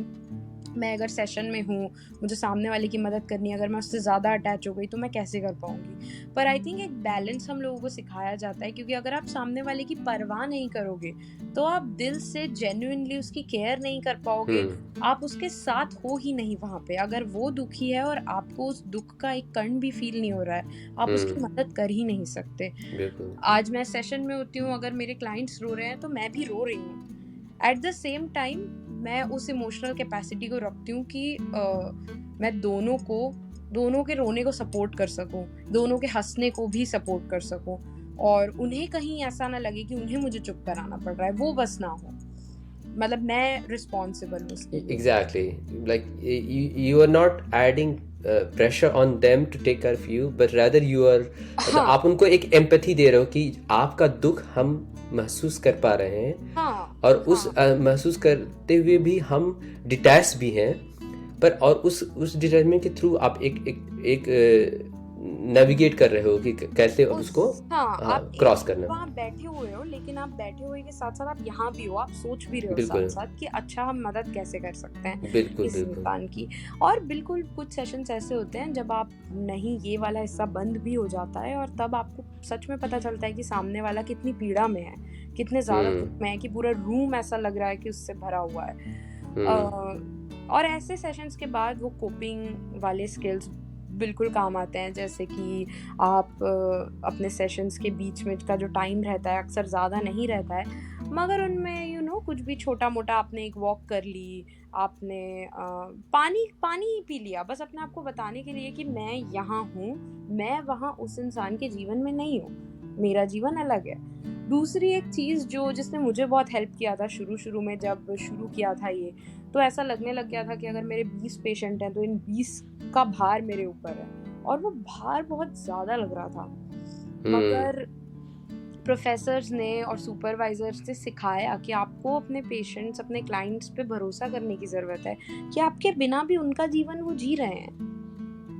मैं अगर सेशन में हूँ, मुझे सामने वाले की मदद करनी है, अगर मैं उससे ज़्यादा अटैच हो गई तो मैं कैसे कर पाऊँगी। पर आई थिंक एक बैलेंस हम लोगों को सिखाया जाता है, क्योंकि अगर आप सामने वाले की परवाह नहीं करोगे, तो आप दिल से जेन्युइनली उसकी केयर नहीं कर पाओगे, आप उसके साथ हो ही नहीं वहाँ पे। अगर वो दुखी है और आपको उस दुख का एक कण भी फील नहीं हो रहा है, आप उसकी मदद कर ही नहीं सकते। आज मैं सेशन में होती हूँ, अगर मेरे क्लाइंट्स रो रहे हैं तो मैं भी रो रही हूँ। एट द सेम टाइम मैं उस इमोशनल कैपेसिटी को रखती हूँ कि मैं दोनों के रोने को सपोर्ट कर सकूँ, दोनों के हंसने को भी सपोर्ट कर सकूँ, और उन्हें कहीं ऐसा ना लगे कि उन्हें मुझे चुप कराना पड़ रहा है, वो बस ना हो। मतलब मैं रिस्पॉन्सिबल हूँ उसके लिए। Exactly. Like you are not adding pressure on them to take care of you, but rather you are मतलब आप उनको एक एम्पैथी दे रहे हो कि आपका दुख हम महसूस कर पा रहे हैं, और उस महसूस करते हुए भी हम डिटैच भी हैं, पर और उस डिटैचमेंट के थ्रू आप एक नेविगेट कर रहे हो कि कैसे उसको क्रॉस करना। आप बैठे हुए हो, लेकिन आप बैठे हुए के साथ साथ आप यहाँ भी हो, आप सोच भी रहे हो साथ साथ कि अच्छा हम मदद कैसे कर सकते हैं इस इंसान की। और बिल्कुल कुछ सेशंस ऐसे होते हैं जब आप नहीं, ये वाला हिस्सा बंद भी हो जाता है, और तब आपको सच में पता चलता है कि सामने वाला कितनी पीड़ा में है, कितने ज़्यादा दुख में है, कि पूरा रूम ऐसा लग रहा है कि उससे भरा हुआ है। और ऐसे सेशंस के बाद वो कोपिंग वाले स्किल्स बिल्कुल काम आते हैं। जैसे कि आप अपने सेशंस के बीच में का जो टाइम रहता है, अक्सर ज़्यादा नहीं रहता है, मगर उनमें कुछ भी छोटा मोटा, आपने एक वॉक कर ली, आपने पानी ही पी लिया, बस अपने आप को बताने के लिए कि मैं यहाँ हूँ, मैं वहाँ उस इंसान के जीवन में नहीं हूँ, मेरा जीवन अलग है। दूसरी एक चीज़ जो जिसने मुझे बहुत हेल्प किया था शुरू में जब शुरू किया था ये, तो ऐसा लगने लग गया था कि अगर मेरे 20 पेशेंट हैं तो इन 20 का भार मेरे ऊपर है, और वो भार बहुत ज़्यादा लग रहा था। मगर प्रोफेसर्स ने और सुपरवाइजर्स ने सिखाया कि आपको अपने पेशेंट्स, अपने क्लाइंट्स पे भरोसा करने की ज़रूरत है कि आपके बिना भी उनका जीवन वो जी रहे हैं।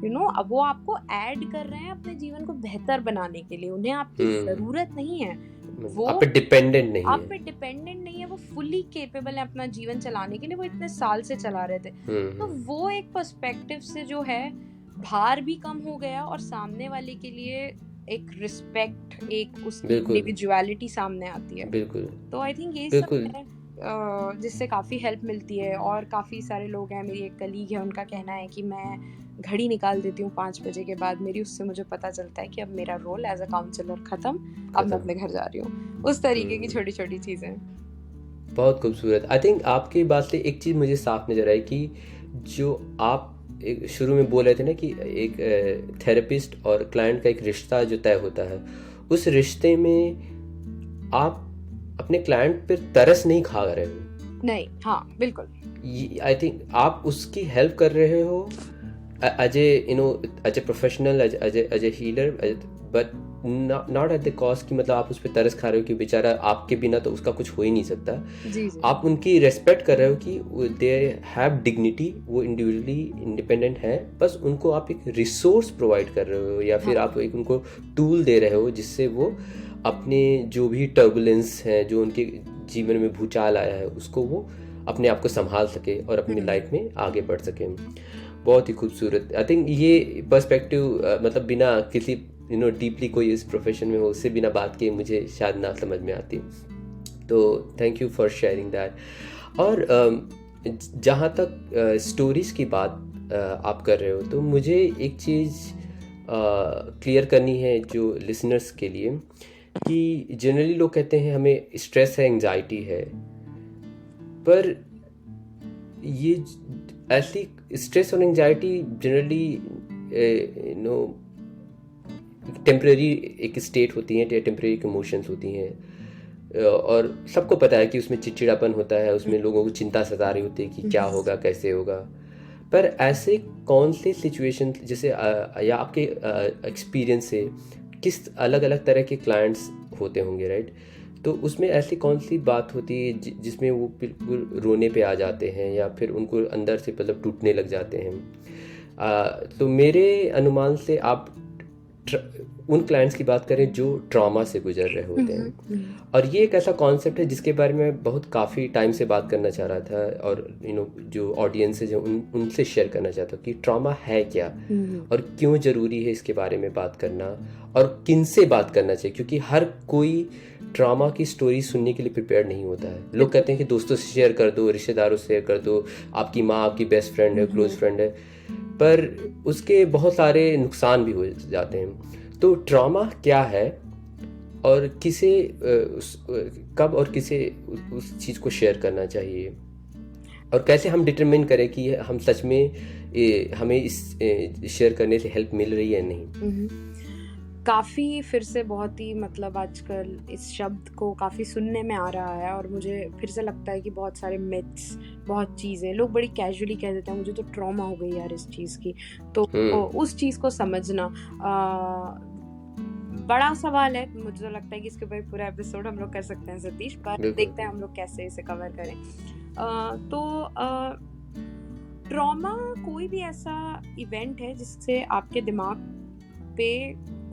अब वो आपको ऐड कर रहे हैं अपने जीवन को बेहतर बनाने के लिए, उन्हें आपकी ज़रूरत नहीं है, वो आप पे डिपेंडेंट नहीं आप है। पे डिपेंडेंट नहीं है, वो फुली केपेबल है अपना जीवन चलाने के लिए, वो इतने साल से चला रहे थे। तो वो एक पर्सपेक्टिव से जो है भार भी कम हो गया, और सामने वाले के लिए एक रिस्पेक्ट, एक उसकी इंडिविजुअलिटी सामने आती है। बिल्कुल। तो आई थिंक ये सब है जिससे काफ़ी हेल्प मिलती है। और काफ़ी सारे लोग हैं, मेरी एक कलीग है, उनका कहना है कि मैं घड़ी निकाल देती हूँ 5 बजे के बाद मेरी, उससे मुझे पता चलता है कि अब मेरा रोल एज अ काउंसलर ख़त्म, अब मैं अपने घर जा रही हूँ। उस तरीके की छोटी छोटी चीज़ें। बहुत खूबसूरत। आई थिंक आपकी बात से एक चीज़ मुझे साफ नज़र आई कि जो आप एक शुरू में बोल रहे थे ना कि एक थेरेपिस्ट और क्लाइंट का एक रिश्ता जो तय होता है, उस रिश्ते में आप अपने क्लाइंट पर तरस नहीं खा रहे हो। नहीं, हाँ बिल्कुल। आई थिंक आप उसकी हेल्प कर रहे हो as a professional, as a healer, but not at the cost कि मतलब आप उस पर तरस खा रहे हो कि बेचारा आपके बिना तो उसका कुछ हो ही नहीं सकता। जी। आप उनकी रेस्पेक्ट कर रहे हो कि दे हैव डिग्निटी, वो इंडिविजुअली इंडिपेंडेंट हैं, बस उनको आप एक रिसोर्स प्रोवाइड कर रहे हो, या फिर आप एक उनको टूल दे रहे हो जिससे वो अपने जो भी टर्बुलेंस है, जो उनके जीवन में भूचाल आया है, उसको वो अपने आप को संभाल सके और अपनी लाइफ में आगे बढ़ सके। बहुत ही खूबसूरत। आई थिंक ये पर्सपेक्टिव मतलब बिना किसी डीपली कोई इस प्रोफेशन में हो, उससे बिना बात किए मुझे शायद ना समझ में आती। तो thank you for sharing that. और जहाँ तक स्टोरीज़ की बात आप कर रहे हो, तो मुझे एक चीज़ क्लियर करनी है जो लिसनर्स के लिए, कि जनरली लोग कहते हैं हमें स्ट्रेस है, एंजाइटी है, पर ये ऐसी स्ट्रेस और एंजाइटी जनरली टेम्परेरी एक स्टेट होती हैं, टेम्परेरी इमोशंस होती हैं, और सबको पता है कि उसमें चिड़चिड़ापन होता है, उसमें लोगों को चिंता सता रही होती है कि क्या होगा, कैसे होगा। पर ऐसे कौन से सिचुएशन, जैसे या आपके एक्सपीरियंस से किस अलग अलग तरह के क्लाइंट्स होते होंगे, राइट? तो उसमें ऐसी कौन सी बात होती है जिसमें वो बिल्कुल रोने पे आ जाते हैं, या फिर उनको अंदर से मतलब टूटने लग जाते हैं? तो मेरे अनुमान से आप उन क्लाइंट्स की बात करें जो ट्रॉमा से गुजर रहे होते हैं। और ये एक ऐसा कॉन्सेप्ट है जिसके बारे में बहुत काफ़ी टाइम से बात करना चाह रहा था, और जो ऑडियंस है जो उनसे शेयर करना चाहता हूँ कि ट्रॉमा है क्या, और क्यों ज़रूरी है इसके बारे में बात करना, और किन से बात करना चाहिए, क्योंकि हर कोई ट्रॉमा की स्टोरी सुनने के लिए प्रिपेयर नहीं होता है। लोग कहते हैं कि दोस्तों से शेयर कर दो, रिश्तेदारों से शेयर कर दो, आपकी माँ आपकी बेस्ट फ्रेंड है, क्लोज फ्रेंड है, पर उसके बहुत सारे नुकसान भी हो जाते हैं। तो ट्रॉमा क्या है, और किसे कब और किसे उस चीज़ को शेयर करना चाहिए, और कैसे हम डिटरमिन करें कि हम सच में हमें इस शेयर करने से हेल्प मिल रही है या नहीं। काफ़ी फिर से बहुत ही मतलब आजकल इस शब्द को काफ़ी सुनने में आ रहा है, और मुझे फिर से लगता है कि बहुत सारे मिथ्स, बहुत चीज़ें लोग बड़ी कैजुअली कह देते हैं, मुझे तो ट्रॉमा हो गई यार इस चीज़ की। तो उस चीज़ को समझना बड़ा सवाल है। मुझे तो लगता है कि इसके ऊपर पूरा एपिसोड हम लोग कर सकते हैं सतीश, पर देखते हैं हम लोग कैसे इसे कवर करें। ट्रॉमा कोई भी ऐसा इवेंट है जिससे आपके दिमाग पे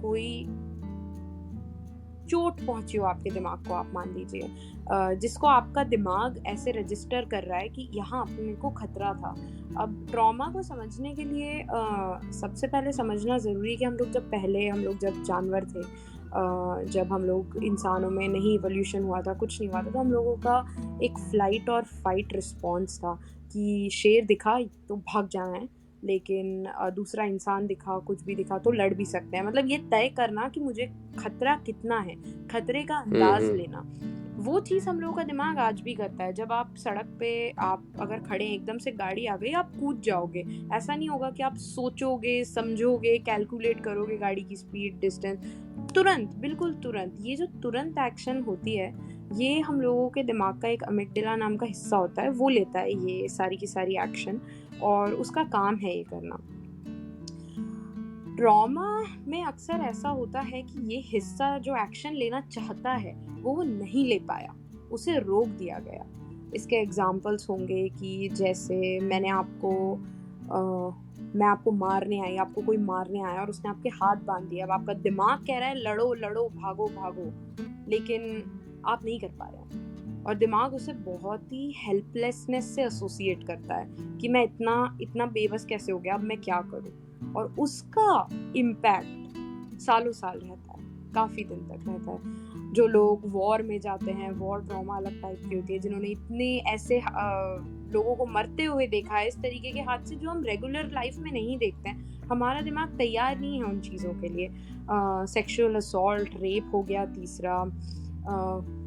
कोई चोट पहुंची हो, आपके दिमाग को आप मान लीजिए, जिसको आपका दिमाग ऐसे रजिस्टर कर रहा है कि यहाँ अपने को खतरा था। अब ट्रॉमा को समझने के लिए सबसे पहले समझना ज़रूरी है कि हम लोग जब जानवर थे, जब हम लोग इंसानों में नहीं इवोल्यूशन हुआ था, कुछ नहीं हुआ था, तो हम लोगों का एक फ्लाइट और फाइट रिस्पॉन्स था कि शेर दिखा तो भाग जाना है, लेकिन दूसरा इंसान दिखा, कुछ भी दिखा तो लड़ भी सकते हैं। मतलब ये तय करना कि मुझे खतरा कितना है, खतरे का अंदाज लेना, वो चीज़ हम लोगों का दिमाग आज भी करता है। जब आप सड़क पे आप अगर खड़े हैं, एकदम से गाड़ी आ गई, आप कूद जाओगे। ऐसा नहीं होगा कि आप सोचोगे, समझोगे, कैलकुलेट करोगे गाड़ी की स्पीड, डिस्टेंस, तुरंत, बिल्कुल तुरंत। ये जो तुरंत एक्शन होती है, ये हम लोगों के दिमाग का एक अमिगडाला नाम का हिस्सा होता है, वो लेता है ये सारी की सारी एक्शन, और उसका काम है ये करना। ट्रॉमा में अक्सर ऐसा होता है कि ये हिस्सा जो एक्शन लेना चाहता है वो नहीं ले पाया, उसे रोक दिया गया। इसके एग्जाम्पल्स होंगे कि जैसे मैं आपको मारने आई, आपको कोई मारने आया और उसने आपके हाथ बांध दिया। अब आपका दिमाग कह रहा है लड़ो लड़ो, भागो भागो, लेकिन आप नहीं कर पा रहे हैं, और दिमाग उसे बहुत ही हेल्पलेसनेस से एसोसिएट करता है कि मैं इतना बेबस कैसे हो गया, अब मैं क्या करूं। और उसका इम्पैक्ट सालों साल रहता है, काफ़ी दिन तक रहता है। जो लोग वॉर में जाते हैं, वॉर ट्रॉमा अलग टाइप की होती है, जिन्होंने इतने ऐसे लोगों को मरते हुए देखा है इस तरीके के हाथ से जो हम रेगुलर लाइफ में नहीं देखते हैं, हमारा दिमाग तैयार नहीं है उन चीज़ों के लिए। सेक्सुअल असॉल्ट, रेप हो गया तीसरा,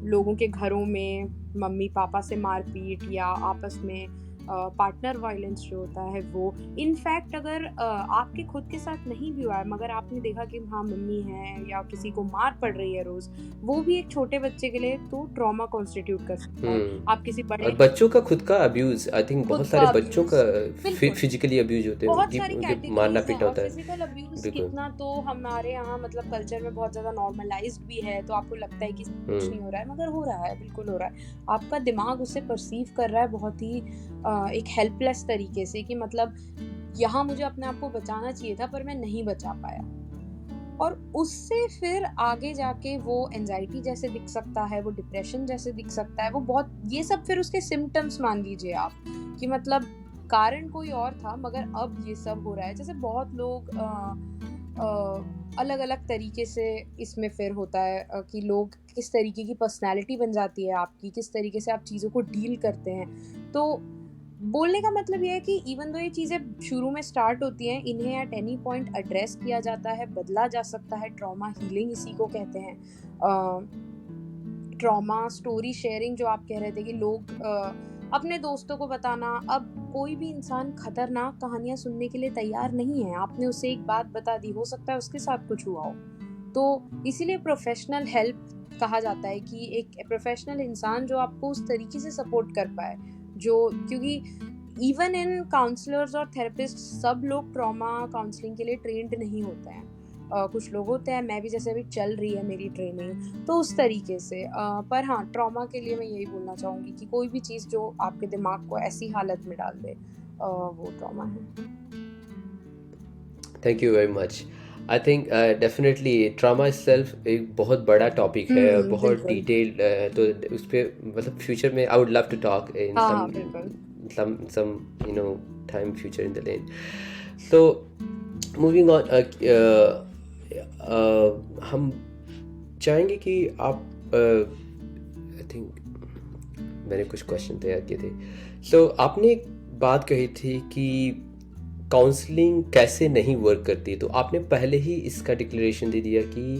लोगों के घरों में मम्मी पापा से मारपीट या आपस में पार्टनर वायलेंस जो होता है वो। इनफैक्ट अगर आपके खुद के साथ नहीं भी हुआ है मगर आपने देखा कि हाँ मम्मी है या किसी को मार पड़ रही है रोज, वो भी एक छोटे बच्चे के लिए तो ट्रॉमा कॉन्स्टिट्यूट कर सकता है। आप किसी बड़े और बच्चों का खुद का अब्यूज, आई थिंक बहुत सारे बच्चों का बिल्कुल फिजिकली अब्यूज होते हैं, बहुत सारी उनके मारना कैटेगरीज हैं। पीटा और होता है। फिजिकल अब्यूज बिल्कुल। कितना तो हमारे यहाँ मतलब कल्चर में बहुत ज्यादा नॉर्मलाइज्ड भी है, तो आपको लगता है कि कुछ नहीं हो रहा है, मगर हो रहा है, बिल्कुल हो रहा है। आपका दिमाग उसे परसीव कर रहा है बहुत ही एक हेल्पलेस तरीके से कि मतलब यहाँ मुझे अपने आप को बचाना चाहिए था पर मैं नहीं बचा पाया। और उससे फिर आगे जाके वो एंजाइटी जैसे दिख सकता है, वो डिप्रेशन जैसे दिख सकता है, वो बहुत, ये सब फिर उसके सिम्टम्स मान लीजिए आप, कि मतलब कारण कोई और था मगर अब ये सब हो रहा है। जैसे बहुत लोग अलग अलग तरीके से इसमें फिर होता है कि लोग किस तरीके की पर्सनैलिटी बन जाती है आपकी, किस तरीके से आप चीज़ों को डील करते हैं। तो बोलने का मतलब ये है कि इवन दो ये चीज़ें शुरू में स्टार्ट होती हैं, इन्हें एट एनी पॉइंट एड्रेस किया जाता है, बदला जा सकता है। ट्रॉमा हीलिंग इसी को कहते हैं। ट्रॉमा स्टोरी शेयरिंग जो आप कह रहे थे कि लोग अपने दोस्तों को बताना, अब कोई भी इंसान खतरनाक कहानियां सुनने के लिए तैयार नहीं है। आपने उसे एक बात बता दी, हो सकता है उसके साथ कुछ हुआ हो, तो इसीलिए प्रोफेशनल हेल्प कहा जाता है कि एक प्रोफेशनल इंसान जो आपको उस तरीके से सपोर्ट कर पाए, जो, क्योंकि इवन इन काउंसलर्स और थेरेपिस्ट सब लोग ट्रॉमा काउंसलिंग के लिए ट्रेंड नहीं होते हैं। कुछ लोग होते हैं, मैं भी जैसे अभी चल रही है मेरी ट्रेनिंग, तो उस तरीके से। पर हाँ, ट्रॉमा के लिए मैं यही बोलना चाहूँगी कि कोई भी चीज़ जो आपके दिमाग को ऐसी हालत में डाल दे, वो ट्रॉमा है। Thank you very much. I think definitely trauma self एक बहुत बड़ा टॉपिक है और बहुत डिटेल्ड, तो उस पर मतलब फ्यूचर में I would love to talk in some you know time future in the lane. So moving on, हम चाहेंगे कि आप आई थिंक मैंने कुछ क्वेश्चन तैयार किए थे। सो आपने एक बात कही थी कि काउंसलिंग कैसे नहीं वर्क करती, तो आपने पहले ही इसका डिक्लेरेशन दे दिया कि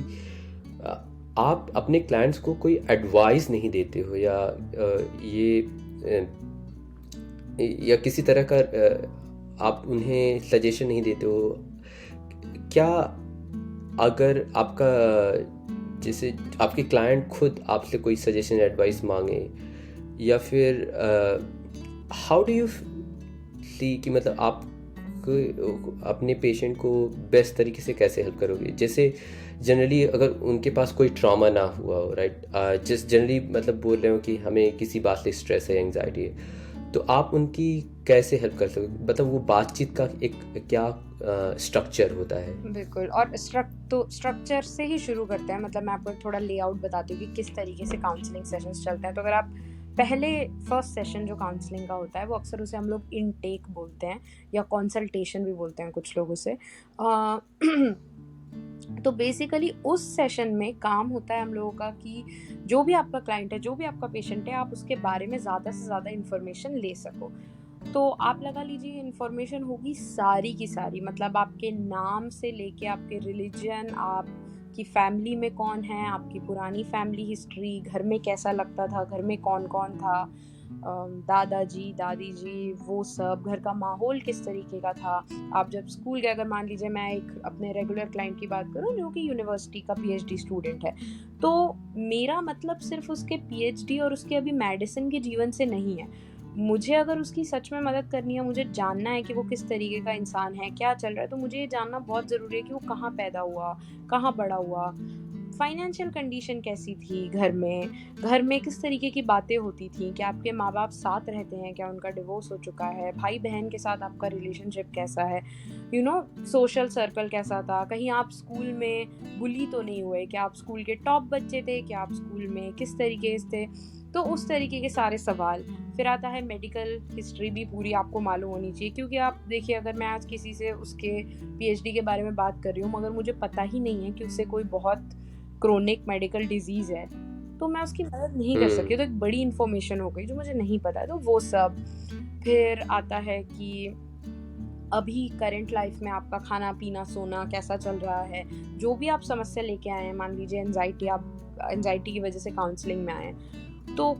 आप अपने क्लाइंट्स को कोई एडवाइस नहीं देते हो या किसी तरह का आप उन्हें सजेशन नहीं देते हो। क्या अगर आपका जैसे आपके क्लाइंट खुद आपसे कोई सजेशन एडवाइस मांगे, या फिर हाउ डू यू सी कि मतलब आप अपने पेशेंट को बेस्ट तरीके से कैसे हेल्प करोगे? जैसे जनरली अगर उनके पास कोई ट्रॉमा ना हुआ हो, राइट, जस्ट जनरली मतलब बोल रहे हो कि हमें किसी बात से स्ट्रेस है, एंग्जाइटी है, तो आप उनकी कैसे हेल्प कर सकते? मतलब वो बातचीत का एक क्या स्ट्रक्चर होता है? बिल्कुल, और स्ट्रक्चर से ही शुरू करते हैं। मतलब मैं आपको थोड़ा लेआउट बताती हूँ कि किस तरीके से काउंसलिंग सेशंस चलते हैं। तो अगर आप पहले फर्स्ट सेशन जो काउंसलिंग का होता है, वो अक्सर उसे हम लोग इनटेक बोलते हैं या कंसल्टेशन भी बोलते हैं कुछ लोग उसे। तो बेसिकली उस सेशन में काम होता है हम लोगों का कि जो भी आपका क्लाइंट है, जो भी आपका पेशेंट है, आप उसके बारे में ज़्यादा से ज़्यादा इन्फॉर्मेशन ले सको। तो आप लगा लीजिए इन्फॉर्मेशन होगी सारी की सारी, मतलब आपके नाम से लेके आपके रिलीजन, आपकी फैमिली में कौन है, आपकी पुरानी फैमिली हिस्ट्री, घर में कैसा लगता था, घर में कौन कौन था, दादाजी दादी जी वो सब, घर का माहौल किस तरीके का था। आप जब स्कूल गए, अगर मान लीजिए मैं एक अपने रेगुलर क्लाइंट की बात करूं जो कि यूनिवर्सिटी का पीएचडी स्टूडेंट है, तो मेरा मतलब सिर्फ उसके पीएचडी और उसके अभी मेडिसिन के जीवन से नहीं है। मुझे अगर उसकी सच में मदद करनी है, मुझे जानना है कि वो किस तरीके का इंसान है, क्या चल रहा है, तो मुझे ये जानना बहुत ज़रूरी है कि वो कहाँ पैदा हुआ, कहाँ बड़ा हुआ, फाइनेंशियल कंडीशन कैसी थी घर में किस तरीके की बातें होती थी, क्या आपके माँ बाप साथ रहते हैं, क्या उनका डिवोर्स हो चुका है, भाई बहन के साथ आपका रिलेशनशिप कैसा है, सोशल सर्कल कैसा था, कहीं आप स्कूल में बुली तो नहीं हुए, क्या आप स्कूल के टॉप बच्चे थे, क्या आप स्कूल में किस तरीके से थे। तो उस तरीके के सारे सवाल। फिर आता है मेडिकल हिस्ट्री भी पूरी आपको मालूम होनी चाहिए, क्योंकि आप देखिए अगर मैं आज किसी से उसके पीएचडी के बारे में बात कर रही हूँ मगर मुझे पता ही नहीं है कि उससे कोई बहुत क्रोनिक मेडिकल डिजीज़ है, तो मैं उसकी मदद नहीं कर सकती। तो एक बड़ी इन्फॉर्मेशन हो गई जो मुझे नहीं पता है, तो वो सब। फिर आता है कि अभी करंट लाइफ में आपका खाना पीना सोना कैसा चल रहा है, जो भी आप समस्या लेके आए हैं, मान लीजिए एंजाइटी, आप एंजाइटी की वजह से काउंसलिंग में आए हैं, तो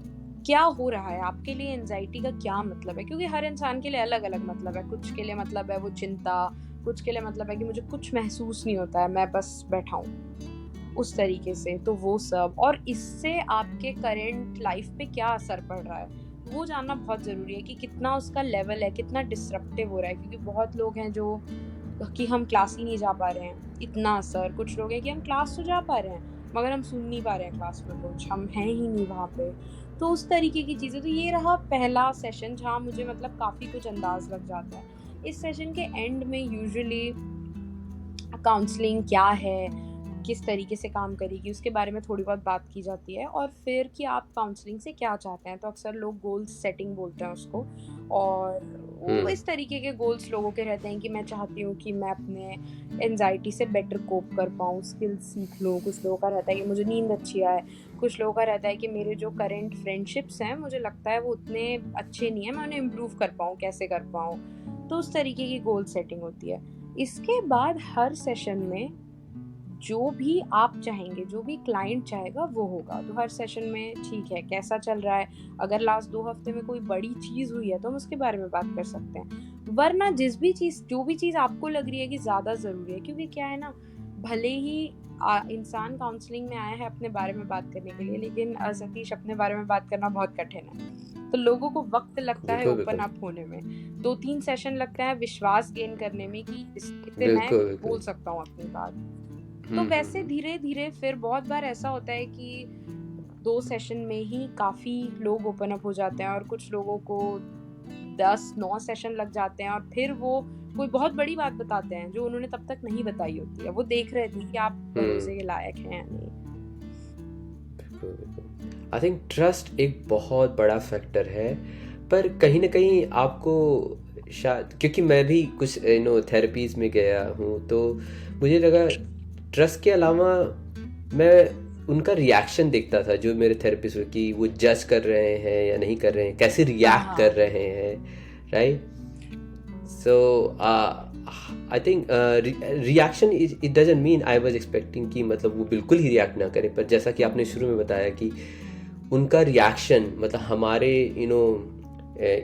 क्या हो रहा है आपके लिए, एंजाइटी का क्या मतलब है, क्योंकि हर इंसान के लिए अलग अलग मतलब है। कुछ के लिए मतलब है वो चिंता, कुछ के लिए मतलब है कि मुझे कुछ महसूस नहीं होता है, मैं बस बैठा हूँ, उस तरीके से। तो वो सब, और इससे आपके करंट लाइफ पे क्या असर पड़ रहा है वो जानना बहुत ज़रूरी है कि कितना उसका लेवल है, कितना डिसरप्टिव हो रहा है। क्योंकि बहुत लोग हैं जो कि हम क्लास ही नहीं जा पा रहे हैं, इतना असर। कुछ लोग हैं कि हम क्लास तो जा पा रहे हैं मगर हम सुन नहीं पा रहे हैं क्लास में कुछ, हम हैं ही नहीं वहाँ पे। तो उस तरीके की चीज़ें। तो ये रहा पहला सेशन जहाँ मुझे मतलब काफ़ी कुछ अंदाज़ लग जाता है। इस सेशन के एंड में यूजुअली काउंसलिंग क्या है, किस तरीके से काम करेगी, उसके बारे में थोड़ी बहुत बात की जाती है, और फिर कि आप काउंसलिंग से क्या चाहते हैं। तो अक्सर लोग गोल्स सेटिंग बोलते हैं उसको, और वो इस तरीके के गोल्स लोगों के रहते हैं कि मैं चाहती हूँ कि मैं अपने एंजाइटी से बेटर कोप कर पाऊँ, स्किल्स सीख लूँ। कुछ लोगों का रहता है कि मुझे नींद अच्छी आए, कुछ लोगों का रहता है कि मेरे जो करंट फ्रेंडशिप्स हैं मुझे लगता है वो उतने अच्छे नहीं हैं, मैं उन्हें इम्प्रूव कर पाऊँ, कैसे कर पाऊँ। तो उस तरीके की गोल सेटिंग होती है। इसके बाद हर सेशन में जो भी आप चाहेंगे, जो भी क्लाइंट चाहेगा वो होगा। तो हर सेशन में ठीक है कैसा चल रहा है, अगर लास्ट 2 हफ्ते में कोई बड़ी चीज़ हुई है तो हम उसके बारे में बात कर सकते हैं। वरना जो भी चीज़ आपको लग रही है कि ज़्यादा ज़रूरी है, क्योंकि क्या है ना, भले ही इंसान काउंसलिंग में आया है अपने बारे में बात करने के लिए, लेकिन सतीश अपने बारे में बात करना बहुत कठिन है। तो लोगों को वक्त लगता है ओपन अप होने में, 2-3 सेशन लगता है विश्वास गेन करने में कि इससे मैं बोल सकता हूँ अपनी बात। तो वैसे धीरे धीरे फिर बहुत बार ऐसा होता है कि 2 सेशन में ही काफ़ी लोग ओपन अप हो जाते हैं, और कुछ लोगों को 10-9 सेशन लग जाते हैं, और फिर वो कोई बहुत बड़ी बात बताते हैं जो उन्होंने तब तक नहीं बताई होती है। वो देख रहे थे कि आप भरोसे के लायक हैं या नहीं। आई थिंक ट्रस्ट एक बहुत बड़ा फैक्टर है, पर कहीं ना कहीं आपको शायद, क्योंकि मैं भी कुछ थेरेपीज में गया हूँ, तो मुझे लगा ट्रस्ट के अलावा मैं उनका रिएक्शन देखता था, जो मेरे थेरेपिस्ट कि वो जज कर रहे हैं या नहीं कर रहे हैं, कैसे रिएक्ट कर रहे हैं, right. So I think reaction it doesn't mean I was expecting कि मतलब वो बिल्कुल ही रिएक्ट ना करें, पर जैसा कि आपने शुरू में बताया कि उनका रिएक्शन मतलब हमारे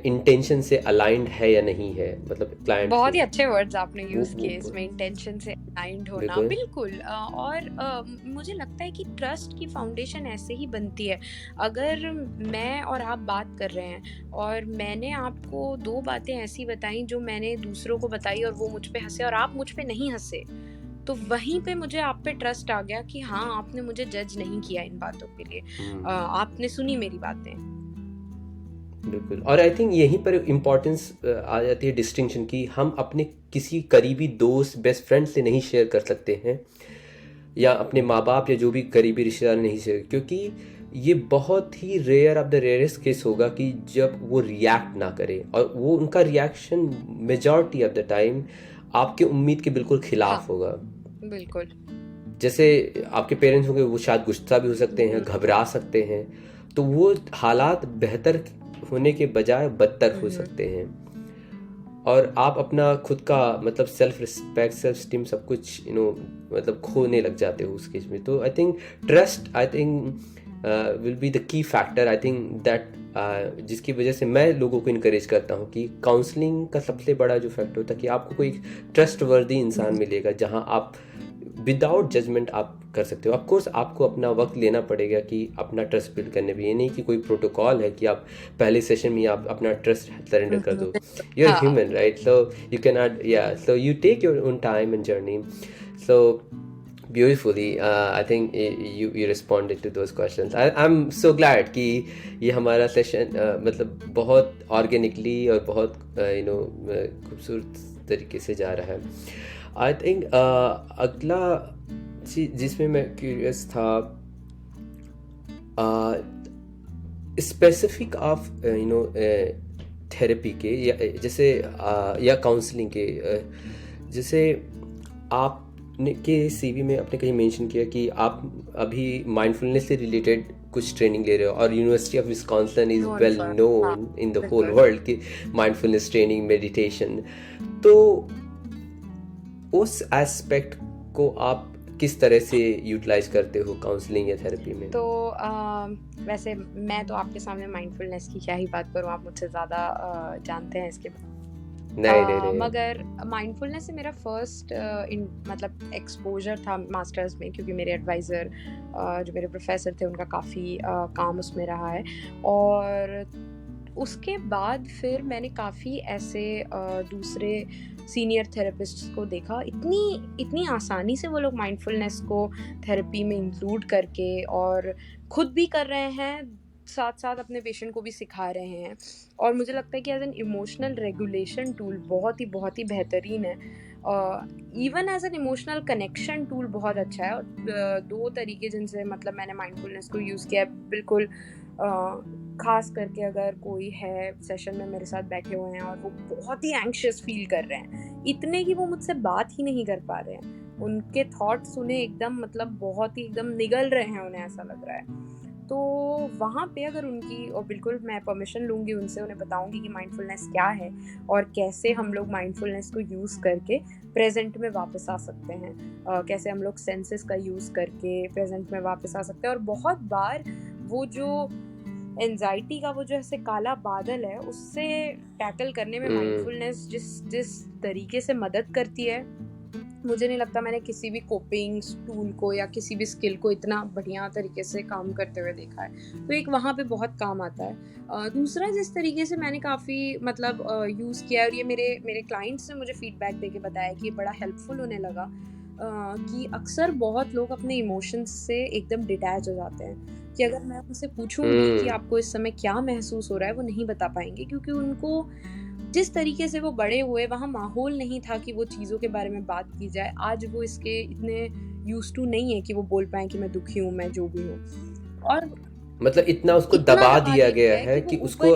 इंटेंशन से अलाइंड है या नहीं है, मतलब क्लाइंट। बहुत ही अच्छे वर्ड्स आपने यूज किए इसमें, इंटेंशन से अलाइंड होना। बिल्कुल। और मुझे लगता है कि ट्रस्ट की फाउंडेशन ऐसे ही बनती है। अगर मैं और आप बात कर रहे हैं और मैंने आपको 2 बातें ऐसी बताई जो मैंने दूसरों को बताई और वो मुझ पे हंसे और आप मुझ पे नहीं हंसे, तो वहीं पे मुझे आप पे ट्रस्ट आ गया कि हाँ, आपने मुझे जज नहीं किया इन बातों के लिए, आपने सुनी मेरी बातें। बिल्कुल। और आई थिंक यहीं पर इम्पोर्टेंस आ जाती है डिस्टिंक्शन की, हम अपने किसी करीबी दोस्त बेस्ट फ्रेंड से नहीं शेयर कर सकते हैं, या अपने माँ बाप या जो भी करीबी रिश्तेदार नहीं शेयर, क्योंकि ये बहुत ही rare of the rarest case होगा कि जब वो रिएक्ट ना करे, और वो उनका reaction majority of the time आपके उम्मीद के बिल्कुल खिलाफ होगा। बिल्कुल। जैसे आपके पेरेंट्स होंगे, वो शायद गुस्सा भी हो सकते हैं, घबरा सकते हैं, तो वो हालात बेहतर होने के बजाय बदतर हो सकते हैं, और आप अपना खुद का मतलब सेल्फ रिस्पेक्ट, सेल्फ स्टीम सब कुछ मतलब खोने लग जाते हो उस केस में। तो I think trust, I think will be the key factor I think that, जिसकी वजह से मैं लोगों को इनकरेज करता हूँ कि काउंसलिंग का सबसे बड़ा जो फैक्टर होता है कि आपको कोई ट्रस्ट वर्दी इंसान मिलेगा जहाँ आप विदाउट जजमेंट आप कर सकते हो. ऑफ कोर्स आपको अपना वक्त लेना पड़ेगा कि अपना ट्रस्ट बिल्ड करने में. ये नहीं कि कोई प्रोटोकॉल है कि आप पहले सेशन में आप अपना ट्रस्ट सरेंडर कर दो. You are human, right? So you cannot नॉट, या so you take your own time and journey. So beautifully, I think you responded to those questions. I'm so glad कि ये हमारा सेशन मतलब बहुत ऑर्गेनिकली और बहुत खूबसूरत तरीके से जा रहा है. आई थिंक अगला चीज जिसमें मैं क्यूरियस था, स्पेसिफिक ऑफ थेरेपी के या जैसे या काउंसलिंग के, जैसे आप के सीवी में आपने कहीं मेंशन किया कि आप अभी माइंडफुलनेस से रिलेटेड कुछ ट्रेनिंग ले रहे हो और university of Wisconsin is well known in the whole world कि माइंडफुलनेस ट्रेनिंग, मेडिटेशन. तो उस एस्पेक्ट को आप किस तरह से यूटिलाइज करते हो काउंसलिंग या थेरेपी में? तो वैसे मैं तो आपके सामने माइंडफुलनेस की क्या ही बात करूँ, आप मुझसे ज़्यादा जानते हैं इसके बारे में. नहीं. मगर माइंडफुलनेस से मेरा फर्स्ट मतलब एक्सपोजर था मास्टर्स में, क्योंकि मेरे एडवाइज़र जो मेरे प्रोफेसर थे उनका काफ़ी काम उसमें रहा है. और उसके बाद फिर मैंने काफ़ी ऐसे दूसरे सीनियर थेरेपिस्ट्स को देखा, इतनी आसानी से वो लोग माइंडफुलनेस को थेरेपी में इंक्लूड करके और खुद भी कर रहे हैं, साथ साथ अपने पेशेंट को भी सिखा रहे हैं. और मुझे लगता है कि as an emotional regulation tool बहुत ही बेहतरीन है. Even as an emotional connection tool बहुत अच्छा है. और दो तरीके जिनसे मतलब मैंने माइंडफुलनेस को यूज़ किया है, बिल्कुल खास करके अगर कोई है सेशन में मेरे साथ बैठे हुए हैं और वो बहुत ही एंग्शियस फील कर रहे हैं, इतने कि वो मुझसे बात ही नहीं कर पा रहे हैं, उनके थॉट्स उन्हें एकदम मतलब बहुत ही एकदम निगल रहे हैं, उन्हें ऐसा लग रहा है. तो वहाँ पे अगर उनकी, और बिल्कुल मैं परमिशन लूँगी उनसे, उन्हें बताऊँगी कि माइंडफुलनेस क्या है और कैसे हम लोग माइंडफुलनेस को यूज़ करके प्रेजेंट में वापस आ सकते हैं, कैसे हम लोग सेंसेस का यूज़ करके प्रेजेंट में वापस आ सकते हैं. और बहुत बार वो जो एंजाइटी का वो जो ऐसे काला बादल है, उससे टैकल करने में माइंडफुलनेस जिस तरीके से मदद करती है, मुझे नहीं लगता मैंने किसी भी कोपिंग टूल को या किसी भी स्किल को इतना बढ़िया तरीके से काम करते हुए देखा है. तो एक वहाँ पे बहुत काम आता है. दूसरा जिस तरीके से मैंने काफ़ी मतलब यूज़ किया, और ये मेरे क्लाइंट्स ने मुझे फीडबैक देके बताया कि बड़ा हेल्पफुल उन्हें लगा, कि अक्सर बहुत लोग अपने इमोशंस से एकदम डिटैच हो जाते हैं. कि अगर मैं उनसे पूछूंगी कि आपको इस समय क्या महसूस हो रहा है, वो नहीं बता पाएंगे, क्योंकि उनको जिस तरीके से वो बड़े हुए, वहाँ माहौल नहीं था कि वो चीज़ों के बारे में बात की जाए. आज वो इसके इतने यूज्ड टू नहीं है कि वो बोल पाएँ कि मैं दुखी हूँ, मैं जो भी हूँ. और मतलब इतना उसको दबा दिया गया है कि उसको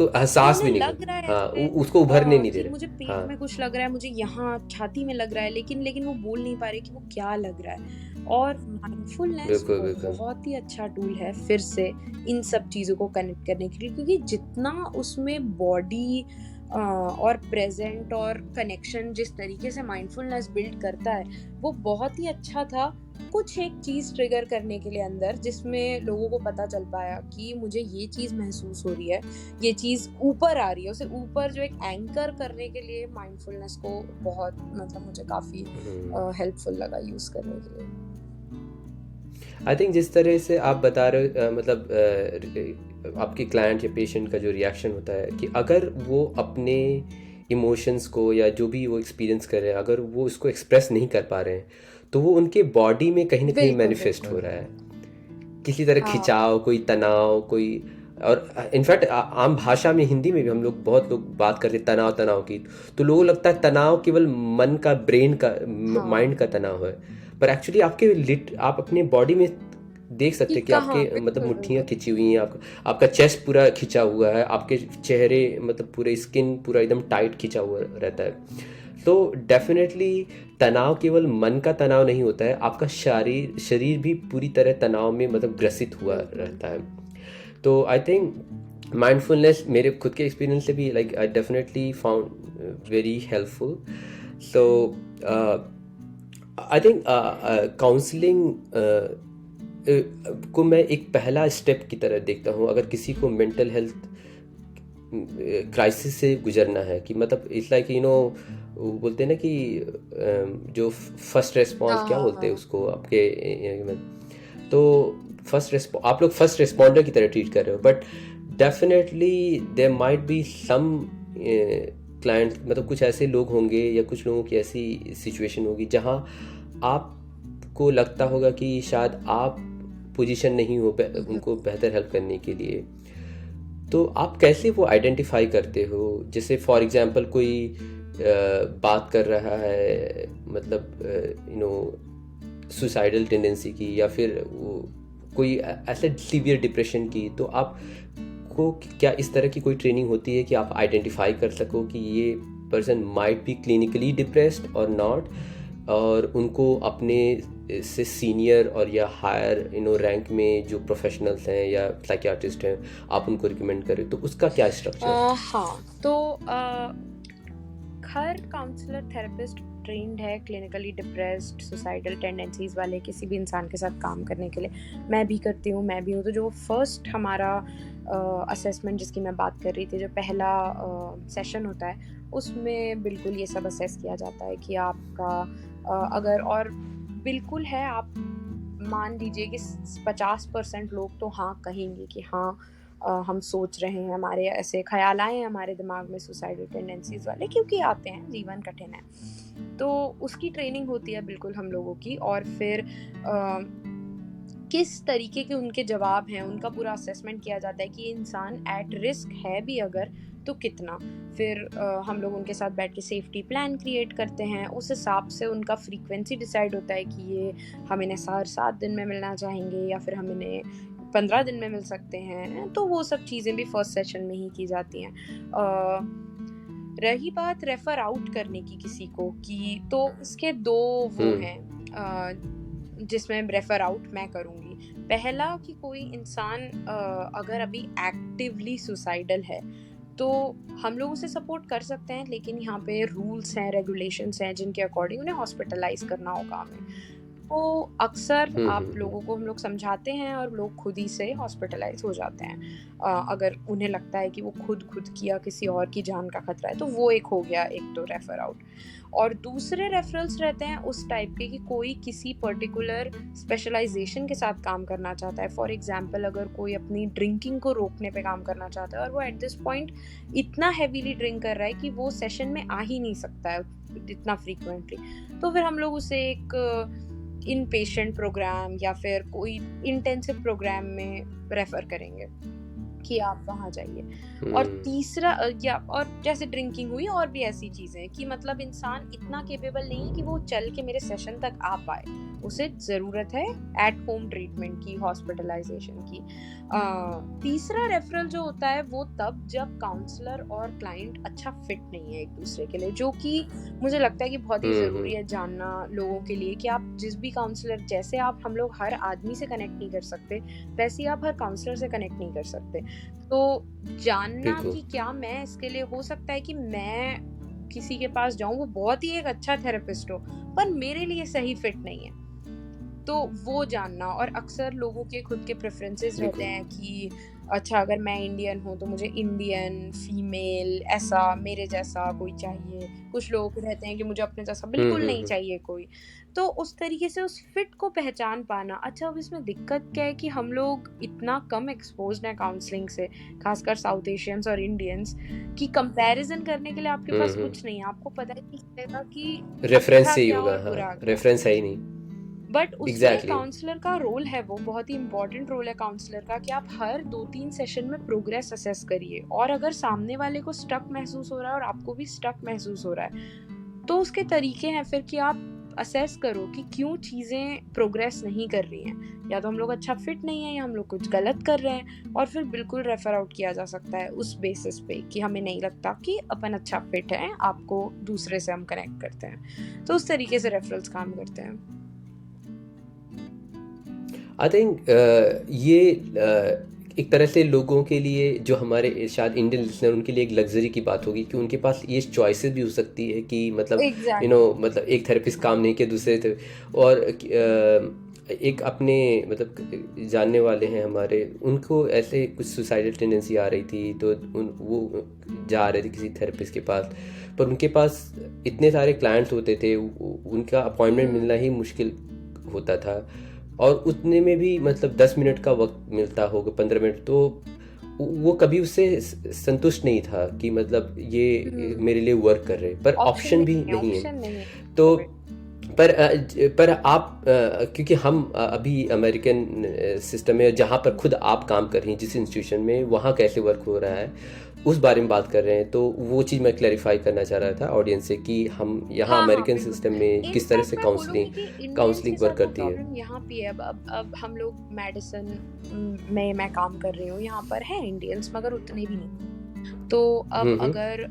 एहसास भी नहीं लग रहा है, हाँ, उसको उभरने नहीं दे रहे. मुझे पेट में कुछ लग रहा है, मुझे यहाँ छाती में लग रहा है, लेकिन वो बोल नहीं पा रहे कि वो क्या लग रहा है. और माइंडफुलनेस बहुत ही अच्छा टूल है फिर से इन सब चीज़ों को कनेक्ट करने के लिए, क्योंकि जितना उसमें बॉडी और प्रेजेंट और कनेक्शन जिस तरीके से माइंडफुलनेस बिल्ड करता है, वो बहुत ही अच्छा था. कुछ एक चीज़ ट्रिगर करने के लिए अंदर, जिसमें लोगों को पता चल पाया कि मुझे ये चीज़ महसूस हो रही है, ये चीज़ ऊपर आ रही है, उसे ऊपर जो एक एंकर करने के लिए माइंडफुलनेस को बहुत मतलब मुझे काफ़ी हेल्पफुल लगा यूज़ करने के लिए. आई थिंक जिस तरह से आप बता रहे हो, मतलब आपके क्लाइंट या पेशेंट का जो रिएक्शन होता है कि अगर वो अपने इमोशंस को या जो भी वो एक्सपीरियंस कर रहे हैं, अगर वो उसको एक्सप्रेस नहीं कर पा रहे हैं, तो वो उनके बॉडी में कहीं ना कहीं मैनिफेस्ट हो रहा है. किसी तरह खिंचाव, कोई तनाव, कोई, और इनफैक्ट आम भाषा में हिंदी में भी हम लोग बहुत लोग बात करते तनाव की, तो लोगों को लगता है तनाव केवल मन का, ब्रेन का, माइंड का तनाव है. पर एक्चुअली आप अपने बॉडी में देख सकते हैं कि आपके मतलब मुट्ठियाँ खिंची हुई हैं, आपका चेस्ट पूरा खिंचा हुआ है, आपके चेहरे मतलब पूरे स्किन पूरा एकदम टाइट खिंचा हुआ रहता है. तो डेफिनेटली तनाव केवल मन का तनाव नहीं होता है, आपका शरीर भी पूरी तरह तनाव में मतलब ग्रसित हुआ रहता है. तो आई थिंक माइंडफुलनेस मेरे खुद के एक्सपीरियंस से भी like I definitely found very helpful. So I think counselling को मैं एक पहला स्टेप की तरह देखता हूँ। अगर किसी को मेंटल हेल्थ क्राइसिस से गुजरना है, कि मतलब इट्स लाइक बोलते हैं ना कि जो फर्स्ट रेस्पॉन्स, क्या बोलते हैं उसको आपके, तो आप लोग फर्स्ट रिस्पॉन्डर की तरह ट्रीट कर रहे हो, but definitely there might be some client, मतलब कुछ ऐसे लोग होंगे या कुछ लोगों की ऐसी सिचुएशन होगी जहाँ आपको लगता होगा कि शायद आप पोजीशन नहीं हो उनको बेहतर हेल्प करने के लिए। तो आप कैसे वो आइडेंटिफाई करते हो? जैसे फॉर एग्जांपल कोई बात कर रहा है, मतलब सुसाइडल टेंडेंसी की, या फिर कोई ऐसे सीवियर डिप्रेशन की, तो आप को क्या इस तरह की कोई ट्रेनिंग होती है कि आप आइडेंटिफाई कर सको कि ये person might be clinically depressed और नॉट, और उनको अपने से सीनियर और या हायर रैंक में जो प्रोफेशनल्स हैं या साइकियाट्रिस्ट हैं, आप उनको रिकमेंड करें, तो उसका क्या स्ट्रक्चर है? हाँ, तो हर काउंसलर थेरेपिस्ट ट्रेंड है क्लिनिकली डिप्रेस्ड सुसाइडल टेंडेंसीज वाले किसी भी इंसान के साथ काम करने के लिए। मैं भी करती हूँ, मैं भी हूँ। तो जो फर्स्ट हमारा असेसमेंट जिसकी मैं बात कर रही थी, जो पहला सेशन होता है, उसमें बिल्कुल ये सब असेस किया जाता है कि आपका अगर, और बिल्कुल है, आप मान लीजिए कि 50% लोग तो हाँ कहेंगे कि हाँ हम सोच रहे हैं, हमारे ऐसे ख्याल आए हैं हमारे दिमाग में सुसाइडल टेंडेंसीज वाले, क्योंकि आते हैं, जीवन कठिन है। तो उसकी ट्रेनिंग होती है बिल्कुल हम लोगों की, और फिर किस तरीके के उनके जवाब हैं, उनका पूरा असेसमेंट किया जाता है कि इंसान एट रिस्क है भी अगर, तो कितना। फिर हम लोग उनके साथ बैठ के सेफ्टी प्लान क्रिएट करते हैं। उस हिसाब से उनका फ्रीक्वेंसी डिसाइड होता है कि ये हम इन्हें हर 7 दिन में मिलना चाहेंगे या फिर हम इन्हें 15 दिन में मिल सकते हैं। तो वो सब चीज़ें भी फर्स्ट सेशन में ही की जाती हैं। रही बात रेफ़र आउट करने की किसी को, कि तो इसके 2 वो हैं जिसमें रेफ़र आउट मैं करूँगी। पहला कि कोई इंसान अगर अभी एक्टिवली सुसाइडल है तो हम लोग उसे सपोर्ट कर सकते हैं, लेकिन यहाँ पे रूल्स हैं, रेगुलेशंस हैं जिनके अकॉर्डिंग उन्हें हॉस्पिटलाइज करना होगा हमें। तो अक्सर आप लोगों को हम लोग समझाते हैं और लोग खुद ही से हॉस्पिटलाइज हो जाते हैं अगर उन्हें लगता है कि वो खुद की या किसी और की जान का खतरा है। तो वो एक हो गया, एक तो रेफर आउट। और दूसरे रेफरल्स रहते हैं उस टाइप के कि कोई किसी पर्टिकुलर स्पेशलाइजेशन के साथ काम करना चाहता है। फॉर एग्जांपल, अगर कोई अपनी ड्रिंकिंग को रोकने पे काम करना चाहता है और वो एट दिस पॉइंट इतना हैवीली ड्रिंक कर रहा है कि वो सेशन में आ ही नहीं सकता है इतना फ्रीक्वेंटली, तो फिर हम लोग उसे एक इन पेशेंट प्रोग्राम या फिर कोई इंटेंसिव प्रोग्राम में रेफर करेंगे कि आप वहाँ जाइए। और तीसरा या और जैसे ड्रिंकिंग हुई और भी ऐसी चीज़ें कि मतलब इंसान इतना केपेबल नहीं है कि वो चल के मेरे सेशन तक आ पाए, उसे ज़रूरत है एट होम ट्रीटमेंट की, हॉस्पिटलाइजेशन की। तीसरा रेफरल जो होता है वो तब जब काउंसलर और क्लाइंट अच्छा फिट नहीं है एक दूसरे के लिए, जो कि मुझे लगता है कि बहुत ही ज़रूरी है जानना लोगों के लिए कि आप जिस भी काउंसलर, जैसे आप हम लोग हर आदमी से कनेक्ट नहीं कर सकते, वैसे ही आप हर काउंसलर से कनेक्ट नहीं कर सकते। तो जानना कि क्या मैं इसके लिए, हो सकता है कि मैं किसी के पास जाऊं वो बहुत ही एक अच्छा थेरेपिस्ट हो पर मेरे लिए सही फिट नहीं है, तो वो जानना। और अक्सर लोगों के खुद के प्रेफरेंसेस रहते हैं कि अच्छा अगर मैं इंडियन हूँ तो मुझे इंडियन फीमेल ऐसा मेरे जैसा कोई चाहिए, कुछ लोग रहते हैं कि मुझे अपने जैसा बिल्कुल नहीं चाहिए कोई। तो उस तरीके से उस फिट को पहचान पाना। अच्छा, अब इसमें दिक्कत क्या है कि हम लोग इतना कम एक्सपोज्ड हैं काउंसलिंग से, खासकर साउथ एशियंस और इंडियंस, कि कंपैरिजन करने के लिए आपके पास कुछ नहीं है। आपको पता है कि रेफरेंस ही होगा, रेफरेंस है ही नहीं। बट उसमें काउंसलर का रोल है, वो बहुत ही इंपॉर्टेंट रोल है काउंसलर का, कि आप हर 2-3 सेशन में प्रोग्रेस असेस करिए, और अगर सामने वाले को स्टक महसूस हो रहा है और आपको भी स्टक महसूस हो रहा है तो उसके तरीके हैं फिर कि आप असेस करो कि क्यों चीज़ें प्रोग्रेस नहीं कर रही हैं, या तो हम लोग अच्छा फिट नहीं है या हम लोग कुछ गलत कर रहे हैं, और फिर बिल्कुल रेफर आउट किया जा सकता है उस बेसिस पे कि हमें नहीं लगता कि अपन अच्छा फिट है, आपको दूसरे से हम कनेक्ट करते हैं। तो उस तरीके से रेफरल्स काम करते हैं। आई थिंक ये एक तरह से लोगों के लिए, जो हमारे शायद इंडियन लिसनर, उनके लिए एक लग्जरी की बात होगी कि उनके पास ये चॉइसेस भी हो सकती है कि मतलब मतलब एक थेरेपिस्ट काम नहीं किया दूसरे और एक अपने मतलब जानने वाले हैं हमारे, उनको ऐसे कुछ सुसाइडल टेंडेंसी आ रही थी, तो वो जा रहे थे किसी थेरेपिस्ट के पास, पर उनके पास इतने सारे क्लाइंट्स होते थे, उनका अपॉइंटमेंट मिलना ही मुश्किल होता था, और उतने में भी मतलब 10 मिनट का वक्त मिलता होगा, 15 मिनट, तो वो कभी उससे संतुष्ट नहीं था कि मतलब ये मेरे लिए वर्क कर रहे, पर ऑप्शन भी नहीं है। तो पर आप क्योंकि हम अभी अमेरिकन सिस्टम में जहाँ पर खुद आप काम कर रही हैं, जिस इंस्टीट्यूशन में, वहाँ कैसे वर्क हो रहा है उस बारे में बात कर रहे हैं, तो वो चीज़ मैं क्लैरिफाई करना चाह रहा था ऑडियंस से कि हम यहाँ अमेरिकन सिस्टम में किस तरह से काउंसलिंग वर्क करती है। यहाँ पे अब हम लोग मेडिसिन में मैं काम कर रही हूँ, यहाँ पर है इंडियंस मगर उतने भी नहीं। तो अब अगर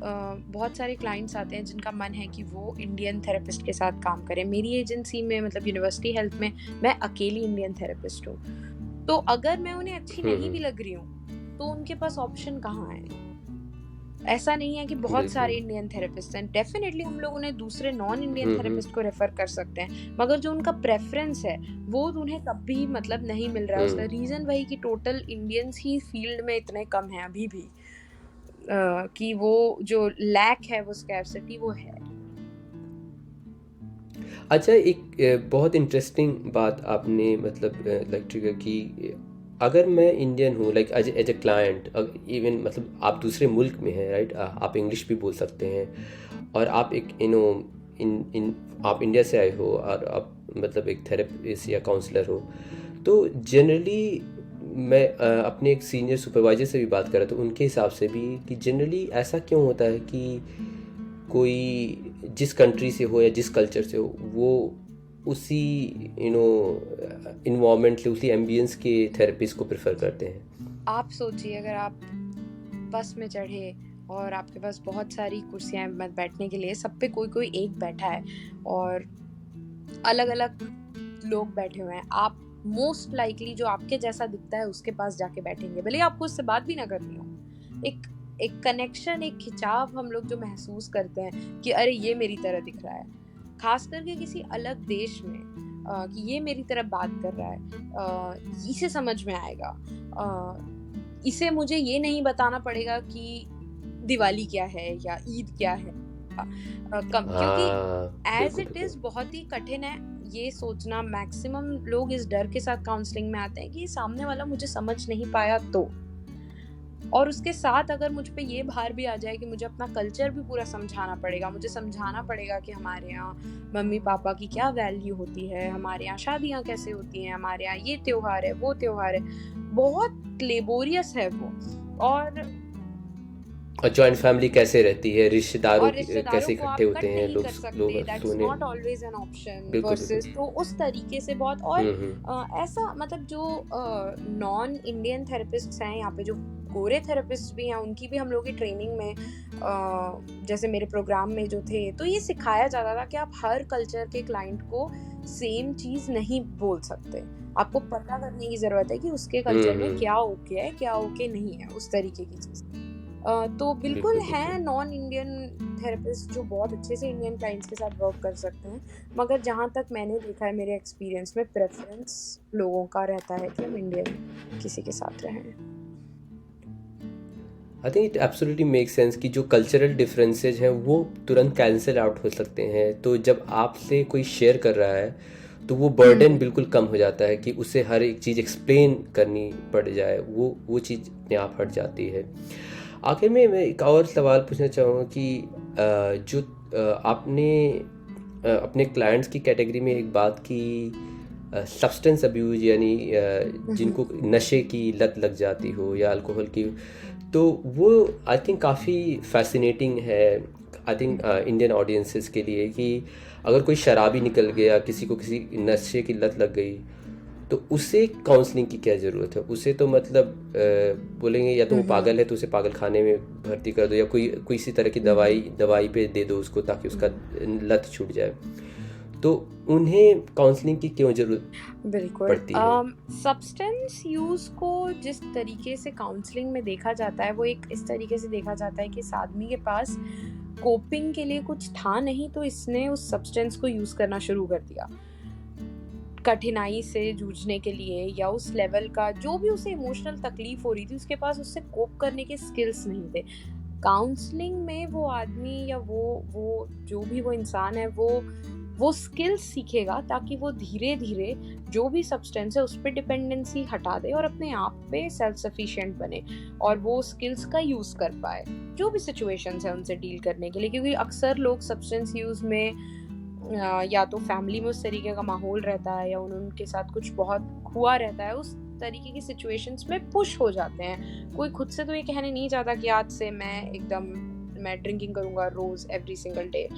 बहुत सारे क्लाइंट्स आते हैं जिनका मन है कि वो इंडियन थेरेपिस्ट के साथ काम करें, मेरी एजेंसी में मतलब यूनिवर्सिटी हेल्थ में मैं अकेली इंडियन थेरेपिस्ट हूँ, तो अगर मैं उन्हें अच्छी नहीं भी लग रही हूँ तो उनके पास ऑप्शन कहाँ है? ऐसा नहीं है कि बहुत सारे इंडियन थेरेपिस्ट हैं, डेफिनेटली हम लोग उन्हें दूसरे नॉन इंडियन थेरेपिस्ट को रेफर कर सकते हैं, मगर जो उनका प्रेफरेंस है वो उन्हें कभी मतलब नहीं मिल रहा है। उसका रीजन वही कि टोटल इंडियंस ही फील्ड में इतने कम हैं अभी भी, कि वो जो लैक है, वो स्कैर्सिटी वो है। अच्छा, एक बहुत इंटरेस्टिंग बात आपने मतलब ट्रिगर की, अगर मैं इंडियन हूँ like as a client, even मतलब आप दूसरे मुल्क में हैं, राइट, आप इंग्लिश भी बोल सकते हैं, और आप एक आप इंडिया से आए हो और आप मतलब एक थेरेपिस्ट या काउंसलर हो, तो जनरली मैं अपने एक सीनियर सुपरवाइजर से भी बात कर रहा था, उनके हिसाब से भी कि जनरली ऐसा क्यों होता है कि कोई जिस कंट्री से हो या जिस कल्चर से हो, वो उसी इन्वायरमेंट से, उसी एम्बियंस के थेरेपिस्ट को प्रेफर करते हैं। आप सोचिए, अगर आप बस में चढ़े और आपके पास बहुत सारी कुर्सियां बैठने के लिए, सब पे कोई कोई एक बैठा है और अलग अलग लोग बैठे हुए हैं, आप मोस्ट लाइकली जो आपके जैसा दिखता है उसके पास जाके बैठेंगे, भले आपको उससे बात भी ना करनी हो। एक कनेक्शन, एक खिंचाव हम लोग जो महसूस करते हैं कि अरे ये मेरी तरह दिख रहा है, खास करके किसी अलग देश में, कि ये मेरी तरह बात कर रहा है, इसे समझ में आएगा, इसे मुझे ये नहीं बताना पड़ेगा कि दिवाली क्या है या ईद क्या है, क्योंकि एज इट इज बहुत ही कठिन है ये सोचना। मैक्सिमम लोग इस डर के साथ काउंसलिंग में आते हैं कि सामने वाला मुझे समझ नहीं पाया तो, और उसके साथ अगर मुझ पे ये भार भी आ जाए कि मुझे अपना कल्चर भी पूरा समझाना पड़ेगा, मुझे समझाना पड़ेगा कि हमारे यहाँ मम्मी पापा की क्या वैल्यू होती है, हमारे यहाँ शादियाँ कैसे होती हैं, हमारे यहाँ ये त्योहार है वो त्योहार है, बहुत लेबोरियस है वो। और जॉइंट फैमिली कैसे रहती है, रिश्तेदारों कैसे इकट्ठे होते हैं लोग not always an option versus, तो उस तरीके से बहुत। और ऐसा मतलब जो नॉन इंडियन थेरेपिस्ट्स हैं यहाँ पे, जो गोरे थेरेपिस्ट भी हैं, उनकी भी हम लोग की ट्रेनिंग में जैसे मेरे प्रोग्राम में जो थे, तो ये सिखाया जाता था कि आप हर कल्चर के क्लाइंट को सेम चीज़ नहीं बोल सकते, आपको पता करने की ज़रूरत है कि उसके कल्चर में क्या ओके है क्या ओके नहीं है, उस तरीके की चीज़। तो बिल्कुल हैं नॉन इंडियन थेरेपिस्ट जो बहुत अच्छे से इंडियन क्लाइंट्स के साथ वर्क कर सकते हैं, मगर जहाँ तक मैंने देखा है मेरे एक्सपीरियंस में, प्रेफरेंस लोगों का रहता है कि हम इंडियन किसी के साथ रहें। I think it absolutely make sense कि जो कल्चरल डिफरेंसेज हैं वो तुरंत कैंसिल आउट हो सकते हैं, तो जब आपसे कोई शेयर कर रहा है तो वो बर्डन बिल्कुल कम हो जाता है कि उसे हर एक चीज़ एक्सप्लेन करनी पड़ जाए, वो चीज़ अपने आप हट जाती है। आखिर में मैं एक और सवाल पूछना चाहूँगा कि जो आपने अपने क्लाइंट्स की कैटेगरी में एक बात की, सब्सटेंस अब्यूज, यानी जिनको नशे की लत लग जाती हो या अल्कोहल की, तो वो आई थिंक काफ़ी फैसिनेटिंग है आई थिंक इंडियन ऑडियंसेस के लिए, कि अगर कोई शराबी निकल गया, किसी को किसी नशे की लत लग गई, तो उसे काउंसलिंग की क्या ज़रूरत है? उसे तो मतलब बोलेंगे या तो वो पागल है तो उसे पागल खाने में भर्ती कर दो, या कोई इसी तरह की दवाई पे दे दो उसको ताकि उसका लत छूट जाए, तो उन्हें काउंसलिंग की क्यों जरूरत पड़ती है? सब्सटेंस यूज़ को जिस तरीके से काउंसलिंग में देखा जाता है, वो एक इस तरीके से देखा जाता है कि इस आदमी के पास कोपिंग के लिए कुछ था नहीं, तो इसने उस सब्सटेंस को यूज़ करना शुरू कर दिया। कठिनाई से जूझने के लिए या उस लेवल का जो भी उसे इमोशनल तकलीफ हो रही थी, उसके पास उससे कोप करने के स्किल्स नहीं थे। काउंसलिंग में वो आदमी या वो जो भी वो इंसान है वो स्किल्स सीखेगा ताकि वो धीरे धीरे जो भी सब्सटेंस है उस पर डिपेंडेंसी हटा दे और अपने आप पे सेल्फ सफिशिएंट बने और वो स्किल्स का यूज कर पाए जो भी सिचुएशंस है उनसे डील करने के लिए। क्योंकि अक्सर लोग सब्सटेंस यूज में या तो फैमिली में उस तरीके का माहौल रहता है या उनके साथ कुछ बहुत हुआ रहता है, उस तरीके की सिचुएशंस में पुश हो जाते हैं। कोई खुद से तो ये कहने नहीं चाहता कि आज से मैं ड्रिंकिंग करूंगा रोज एवरी सिंगल डे।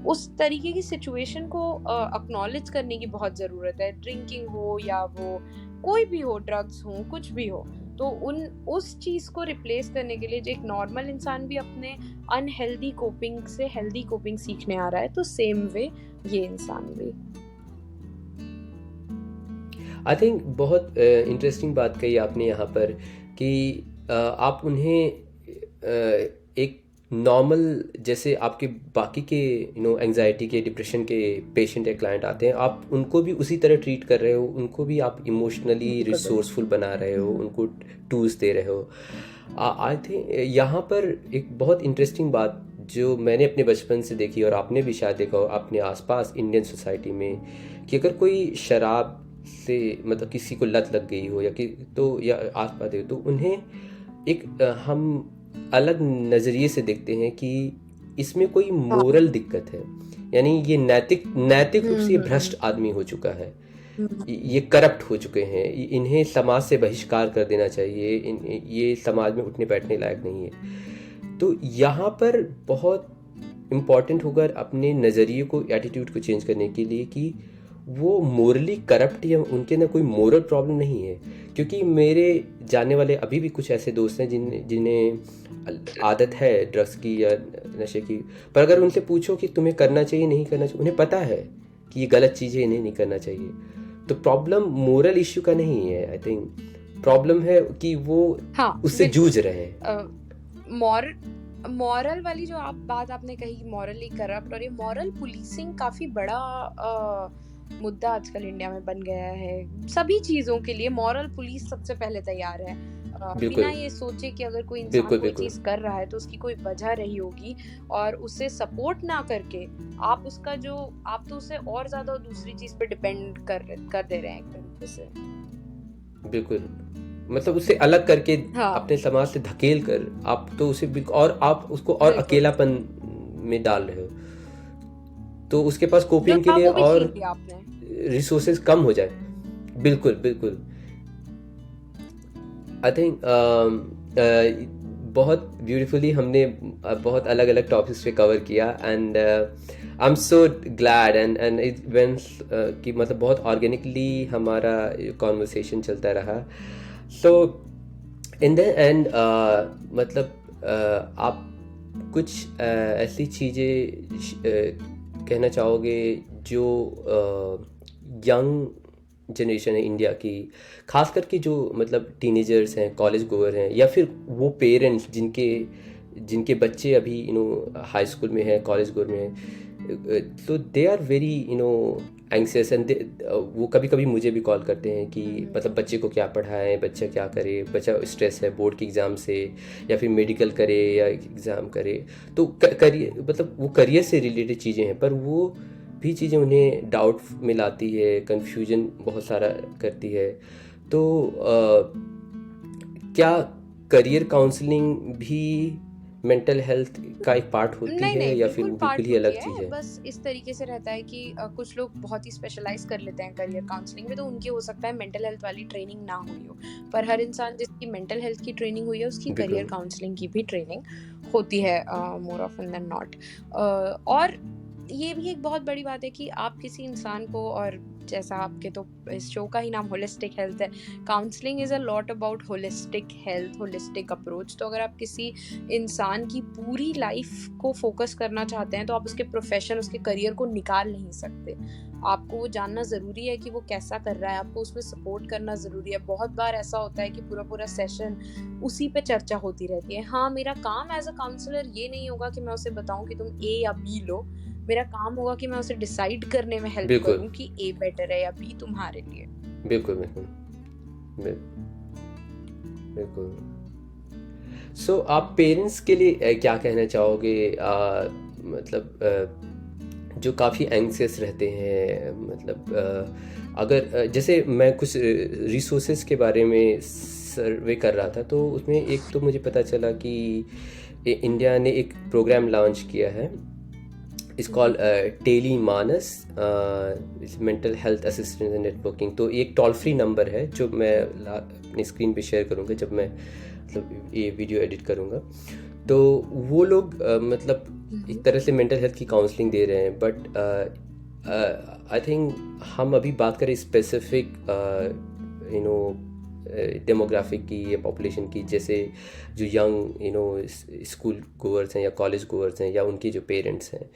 उस तरीके की सिचुएशन को एक्नॉलेज करने की बहुत ज़रूरत है। ड्रिंकिंग हो या वो कोई भी हो, ड्रग्स हो, कुछ भी हो, तो उस चीज़ को रिप्लेस करने के लिए जो एक नॉर्मल इंसान भी अपने अनहेल्दी कोपिंग से हेल्दी कोपिंग सीखने आ रहा है, तो सेम वे ये इंसान भी। आई थिंक बहुत इंटरेस्टिंग बात कही आपने यहाँ पर कि आप उन्हें एक नॉर्मल जैसे आपके बाकी के एंजाइटी के डिप्रेशन के पेशेंट या क्लाइंट आते हैं, आप उनको भी उसी तरह ट्रीट कर रहे हो, उनको भी आप इमोशनली रिसोर्सफुल बना रहे हो, उनको टूल्स दे रहे हो। आई थिंक यहाँ पर एक बहुत इंटरेस्टिंग बात जो मैंने अपने बचपन से देखी और आपने भी शायद देखा हो अपने आसपास इंडियन सोसाइटी में, कि अगर कोई शराब से मतलब किसी को लत लग गई हो या आसपास हो, तो उन्हें एक हम अलग नज़रिए से देखते हैं कि इसमें कोई मोरल दिक्कत है, यानी ये नैतिक रूप से भ्रष्ट आदमी हो चुका है, ये करप्ट हो चुके हैं, इन्हें समाज से बहिष्कार कर देना चाहिए, ये समाज में उठने बैठने लायक नहीं है। तो यहाँ पर बहुत इम्पॉर्टेंट होगा अपने नज़रिए को, एटीट्यूड को चेंज करने के लिए कि वो मोरली करप्ट या उनके अंदर कोई मोरल प्रॉब्लम नहीं है। क्योंकि मेरे जानने वाले अभी भी कुछ ऐसे दोस्त हैं जिन्हें आदत है ड्रग्स की या नशे की, पर अगर उनसे पूछो कि तुम्हें करना चाहिए नहीं करना चाहिए, उन्हें पता है कि ये गलत चीज़ है, इन्हें नहीं करना चाहिए। तो प्रॉब्लम मोरल इश्यू का नहीं है, आई थिंक प्रॉब्लम है कि वो उससे जूझ रहे हैं। मॉरल वाली जो बात आपने कही, मॉरली करप्ट, और ये मॉरल पुलिसिंग काफ़ी बड़ा मुद्दा आजकल इंडिया में बन गया है। सभी चीज़ों के लिए मॉरल पुलिस सबसे पहले तैयार है, बिना ये सोचे कि अगर कोई इंसान कोई चीज़ कर रहा है तो उसकी कोई वजह रही होगी, और उसे सपोर्ट ना करके आप तो उसे और ज़्यादा दूसरी चीज़ पे डिपेंड कर दे रहे हैं एक तरीके से। बिल्कुल, मतलब उसे अलग करके अपने समाज से धकेल कर आप तो उसे और आप उसको और अकेलापन में डाल रहे हो, तो उसके पास कोपिंग के लिए और रिसोर्सेज कम हो जाए। बिल्कुल आई थिंक बहुत ब्यूटीफुली हमने बहुत अलग अलग टॉपिक्स पे कवर किया, and I am so glad and it went कि मतलब बहुत ऑर्गेनिकली हमारा कॉन्वर्सेशन चलता रहा। सो इन द एंड मतलब आप कुछ ऐसी चीज़ें कहना चाहोगे जो यंग जनरेशन है इंडिया की, खास करके जो मतलब टीनेजर्स हैं, कॉलेज गोअर हैं, या फिर वो पेरेंट्स जिनके बच्चे अभी हाई स्कूल में हैं, कॉलेज गोअर में हैं, तो दे आर वेरी एंग्सियस एंड वो कभी कभी मुझे भी कॉल करते हैं कि मतलब बच्चे को क्या पढ़ाएं, बच्चा क्या करे, बच्चा स्ट्रेस है बोर्ड के एग्ज़ाम से, या फिर मेडिकल करे या एग्ज़ाम करे, तो करियर मतलब वो करियर से रिलेटेड चीज़ें हैं, पर वो भी चीज़ें उन्हें डाउट में लाती है, कन्फ्यूजन बहुत सारा करती है। तो क्या करियर काउंसलिंग भी मेंटल हेल्थ का एक पार्ट होती है या फिर वो बिल्कुल ही अलग चीज़ है? बस इस तरीके से रहता है कि कुछ लोग बहुत ही स्पेशलाइज कर लेते हैं करियर काउंसलिंग में, तो उनकी हो सकता है मेंटल हेल्थ वाली ट्रेनिंग ना हुई हो, पर हर इंसान जिसकी मेंटल हेल्थ की ट्रेनिंग हुई है उसकी करियर काउंसलिंग की भी ट्रेनिंग होती है मोर ऑफन देन नॉट। और ये भी एक बहुत बड़ी बात है कि आप किसी इंसान को, और जैसा आपके तो इस शो का ही नाम होलिस्टिक हेल्थ है, counselling is a lot about holistic health, holistic approach. तो अगर आप किसी इंसान की पूरी लाइफ को फोकस करना चाहते हैं तो आप उसके प्रोफेशन, उसके करियर को निकाल नहीं सकते। आपको वो जानना ज़रूरी है कि वो कैसा कर रहा है, आपको उसमें सपोर्ट करना ज़रूरी है। बहुत बार ऐसा होता है कि पूरा सेशन उसी पे चर्चा होती रहती है। हाँ, मेरा काम एज अ काउंसलर ये नहीं होगा कि मैं उसे बताऊँ कि तुम ए या बी लो, मेरा काम होगा कि मैं उसे डिसाइड करने में हेल्प बिल्कुल करूं कि ए बेटर है या बी तुम्हारे लिए। बिल्कुल बिल्कुल बिल- बिल्कुल। सो आप पेरेंट्स के लिए क्या कहना चाहोगे, मतलब जो काफ़ी एंग्सियस रहते हैं, मतलब अगर जैसे मैं कुछ रिसोर्सेज के बारे में सर्वे कर रहा था, तो उसमें एक तो मुझे पता चला कि इंडिया ने एक प्रोग्राम लॉन्च किया है, इस call tele Manas, mental health assistance and networking. तो एक टोल फ्री नंबर है जो मैं अपनी स्क्रीन पे शेयर करूँगा जब मैं मतलब ये वीडियो एडिट करूँगा। तो वो लोग मतलब एक तरह से मेंटल हेल्थ की काउंसलिंग दे रहे हैं, बट आई थिंक हम अभी बात करें स्पेसिफिक यू नो डेमोग्राफिक की या पॉपुलेशन की, जैसे जो young you know school goers हैं या कॉलेज गोअर्स हैं या उनके जो पेरेंट्स हैं,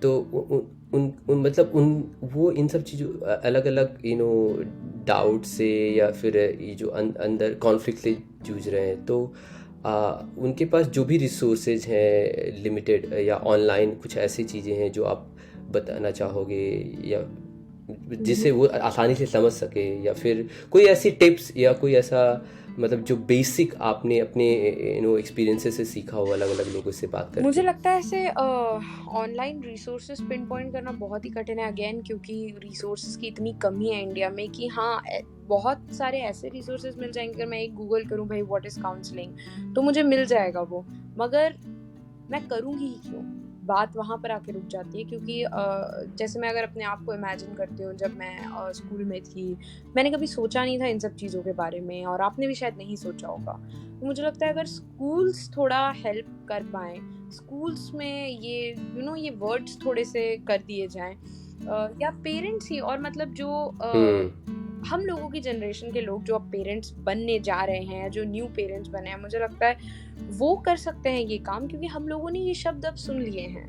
तो उन मतलब उन वो इन सब चीज़ों अलग अलग यू नो डाउट से या फिर ये जो अंदर कॉन्फ्लिक्ट से जूझ रहे हैं, तो उनके पास जो भी रिसोर्सेज हैं लिमिटेड या ऑनलाइन कुछ ऐसी चीज़ें हैं जो आप बताना चाहोगे या जिससे वो आसानी से समझ सके, या फिर कोई ऐसी टिप्स या कोई ऐसा मतलब जो बेसिक आपने अपने यू नो एक्सपीरियंसेस से सीखा हो अलग अलग लोगों से बात करके। मुझे लगता है ऐसे ऑनलाइन रिसोर्सेज पिन पॉइंट करना बहुत ही कठिन है अगेन, क्योंकि रिसोर्सेज की इतनी कमी है इंडिया में कि हाँ बहुत सारे ऐसे रिसोर्सेज मिल जाएंगे। अगर मैं एक गूगल करूँ भाई व्हाट इज काउंसलिंग तो मुझे मिल जाएगा वो, मगर मैं करूँगी ही क्यों? बात वहाँ पर आके रुक जाती है, क्योंकि जैसे मैं अगर अपने आप को इमेजिन करती हूँ, जब मैं स्कूल में थी मैंने कभी सोचा नहीं था इन सब चीज़ों के बारे में, और आपने भी शायद नहीं सोचा होगा। तो मुझे लगता है अगर स्कूल्स थोड़ा हेल्प कर पाएँ, स्कूल्स में ये ये वर्ड्स थोड़े से कर दिए जाएं, या पेरेंट्स ही, और मतलब जो हम लोगों की जनरेशन के लोग जो अब पेरेंट्स बनने जा रहे हैं, जो न्यू पेरेंट्स बने हैं, मुझे लगता है वो कर सकते हैं ये काम, क्योंकि हम लोगों ने ये शब्द अब सुन लिए हैं।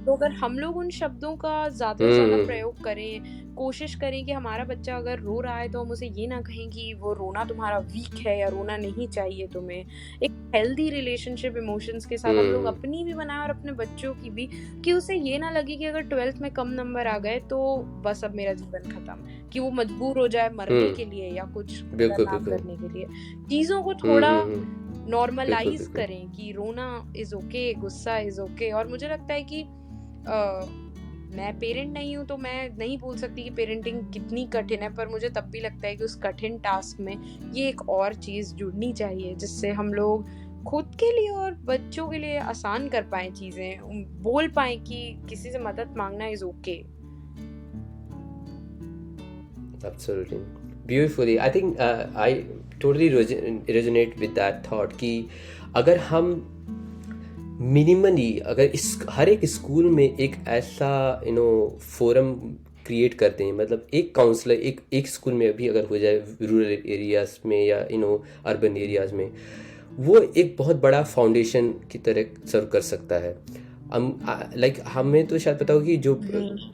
तो अगर हम लोग उन शब्दों का ज़्यादा से ज़्यादा प्रयोग करें, कोशिश करें कि हमारा बच्चा अगर रो रहा है तो हम उसे ये ना कहें कि वो रोना तुम्हारा वीक है या रोना नहीं चाहिए तुम्हें। एक हेल्दी रिलेशनशिप इमोशंस के साथ हम लोग अपनी भी बनाएं और अपने बच्चों की भी, कि उसे ये ना लगे कि अगर 12th में कम नंबर आ गए तो बस अब मेरा जीवन खत्म, कि वो मजबूर हो जाए मरने के लिए या कुछ नाम करने के लिए। चीज़ों को थोड़ा नॉर्मलाइज करें कि रोना इज ओके, गुस्सा इज ओके। और मुझे लगता है कि मैं पेरेंट नहीं हूँ तो मैं नहीं बोल सकती कि पेरेंटिंग कितनी कठिन है, पर मुझे तब भी लगता है कि उस कठिन टास्क में ये एक और चीज़ जुड़नी चाहिए जिससे हम लोग खुद के लिए और बच्चों के लिए आसान कर पाएं चीज़ें, बोल पाएं कि किसी से मदद मांगना is okay. Absolutely. Beautifully. I think I totally resonate with that thought कि अगर हम मिनिमली अगर इस हर एक स्कूल में एक ऐसा फोरम क्रिएट करते हैं, मतलब एक काउंसलर एक स्कूल में भी अगर हो जाए रूरल एरियाज़ में या अर्बन एरियाज़ में, वो एक बहुत बड़ा फाउंडेशन की तरह सर्व कर सकता है। हमें तो शायद पता हो कि जो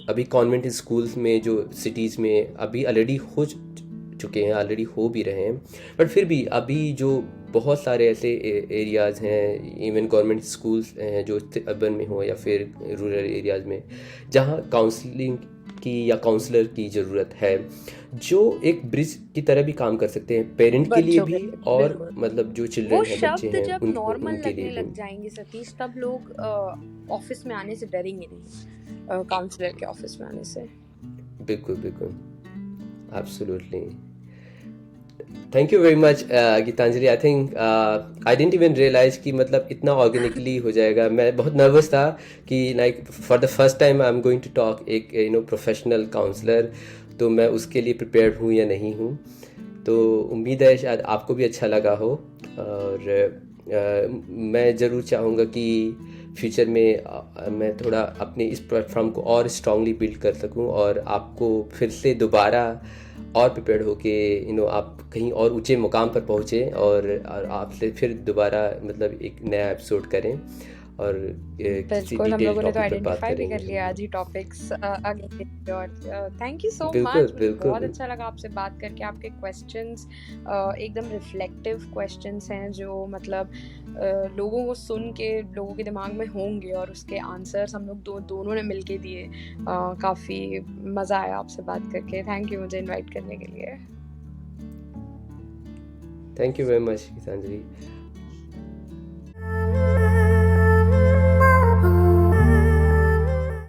अभी कॉन्वेंट स्कूल्स में जो सिटीज़ में अभी ऑलरेडी हो चुके हैं, ऑलरेडी हो भी रहे हैं, बट फिर भी अभी जो बहुत सारे ऐसे एरियाज़ हैं, इवन गवर्नमेंट स्कूल्स हैं जो अर्बन में हो या फिर रूरल एरियाज़ में, जहाँ काउंसलिंग की या काउंसलर की ज़रूरत है, जो एक ब्रिज की तरह भी काम कर सकते हैं पेरेंट के लिए भी और मतलब जो चिल्ड्रन हैं, बच्चे हैं, जब नॉर्मल लगने लग जाएंगे सतीश, तब लोग ऑफिस में आने से डरेंगे नहीं, काउंसलर के ऑफिस में आने से। बिल्कुल बिल्कुल, absolutely. Thank you very much Geetanjali. I think I didn't even realise कि मतलब इतना ऑर्गेनिकली हो जाएगा। मैं बहुत नर्वस था कि like for the first time I am going to talk एक प्रोफेशनल काउंसलर, तो मैं उसके लिए प्रिपेयर्ड हूँ या नहीं हूँ। तो उम्मीद है शायद आपको भी अच्छा लगा हो, और मैं ज़रूर चाहूँगा कि फ्यूचर में मैं थोड़ा अपने इस प्लेटफॉर्म को और स्ट्रांगली बिल्ड कर सकूँ और आपको फिर से दोबारा और प्रिपेयर्ड हो के आप कहीं और ऊंचे मुकाम पर पहुँचे और आपसे फिर दोबारा मतलब एक नया एपिसोड करें। और किसी बिल्कुल, हम डिटेल लोगों ने तो टॉपिक पर बात आइडेंटिफ़ाई भी करेंगे कर हम लिया आज लोग। ही टॉपिक्स आगे के और थैंक यू सो बिल्कुल, मच। मुझे बहुत बिल्कुल। अच्छा लगा आपसे बात करके। आपके क्वेश्चंस एकदम रिफ्लेक्टिव क्वेश्चंस हैं जो मतलब लोगों को सुन के लोगों के दिमाग में होंगे और उसके आंसर्स हम लोग दोनों ने मिलके दिए। काफ़ी मज़ा आया आपसे बात करके। थैंक यू मुझे इनवाइट करने के लिए। Thank you very much Geetanjali.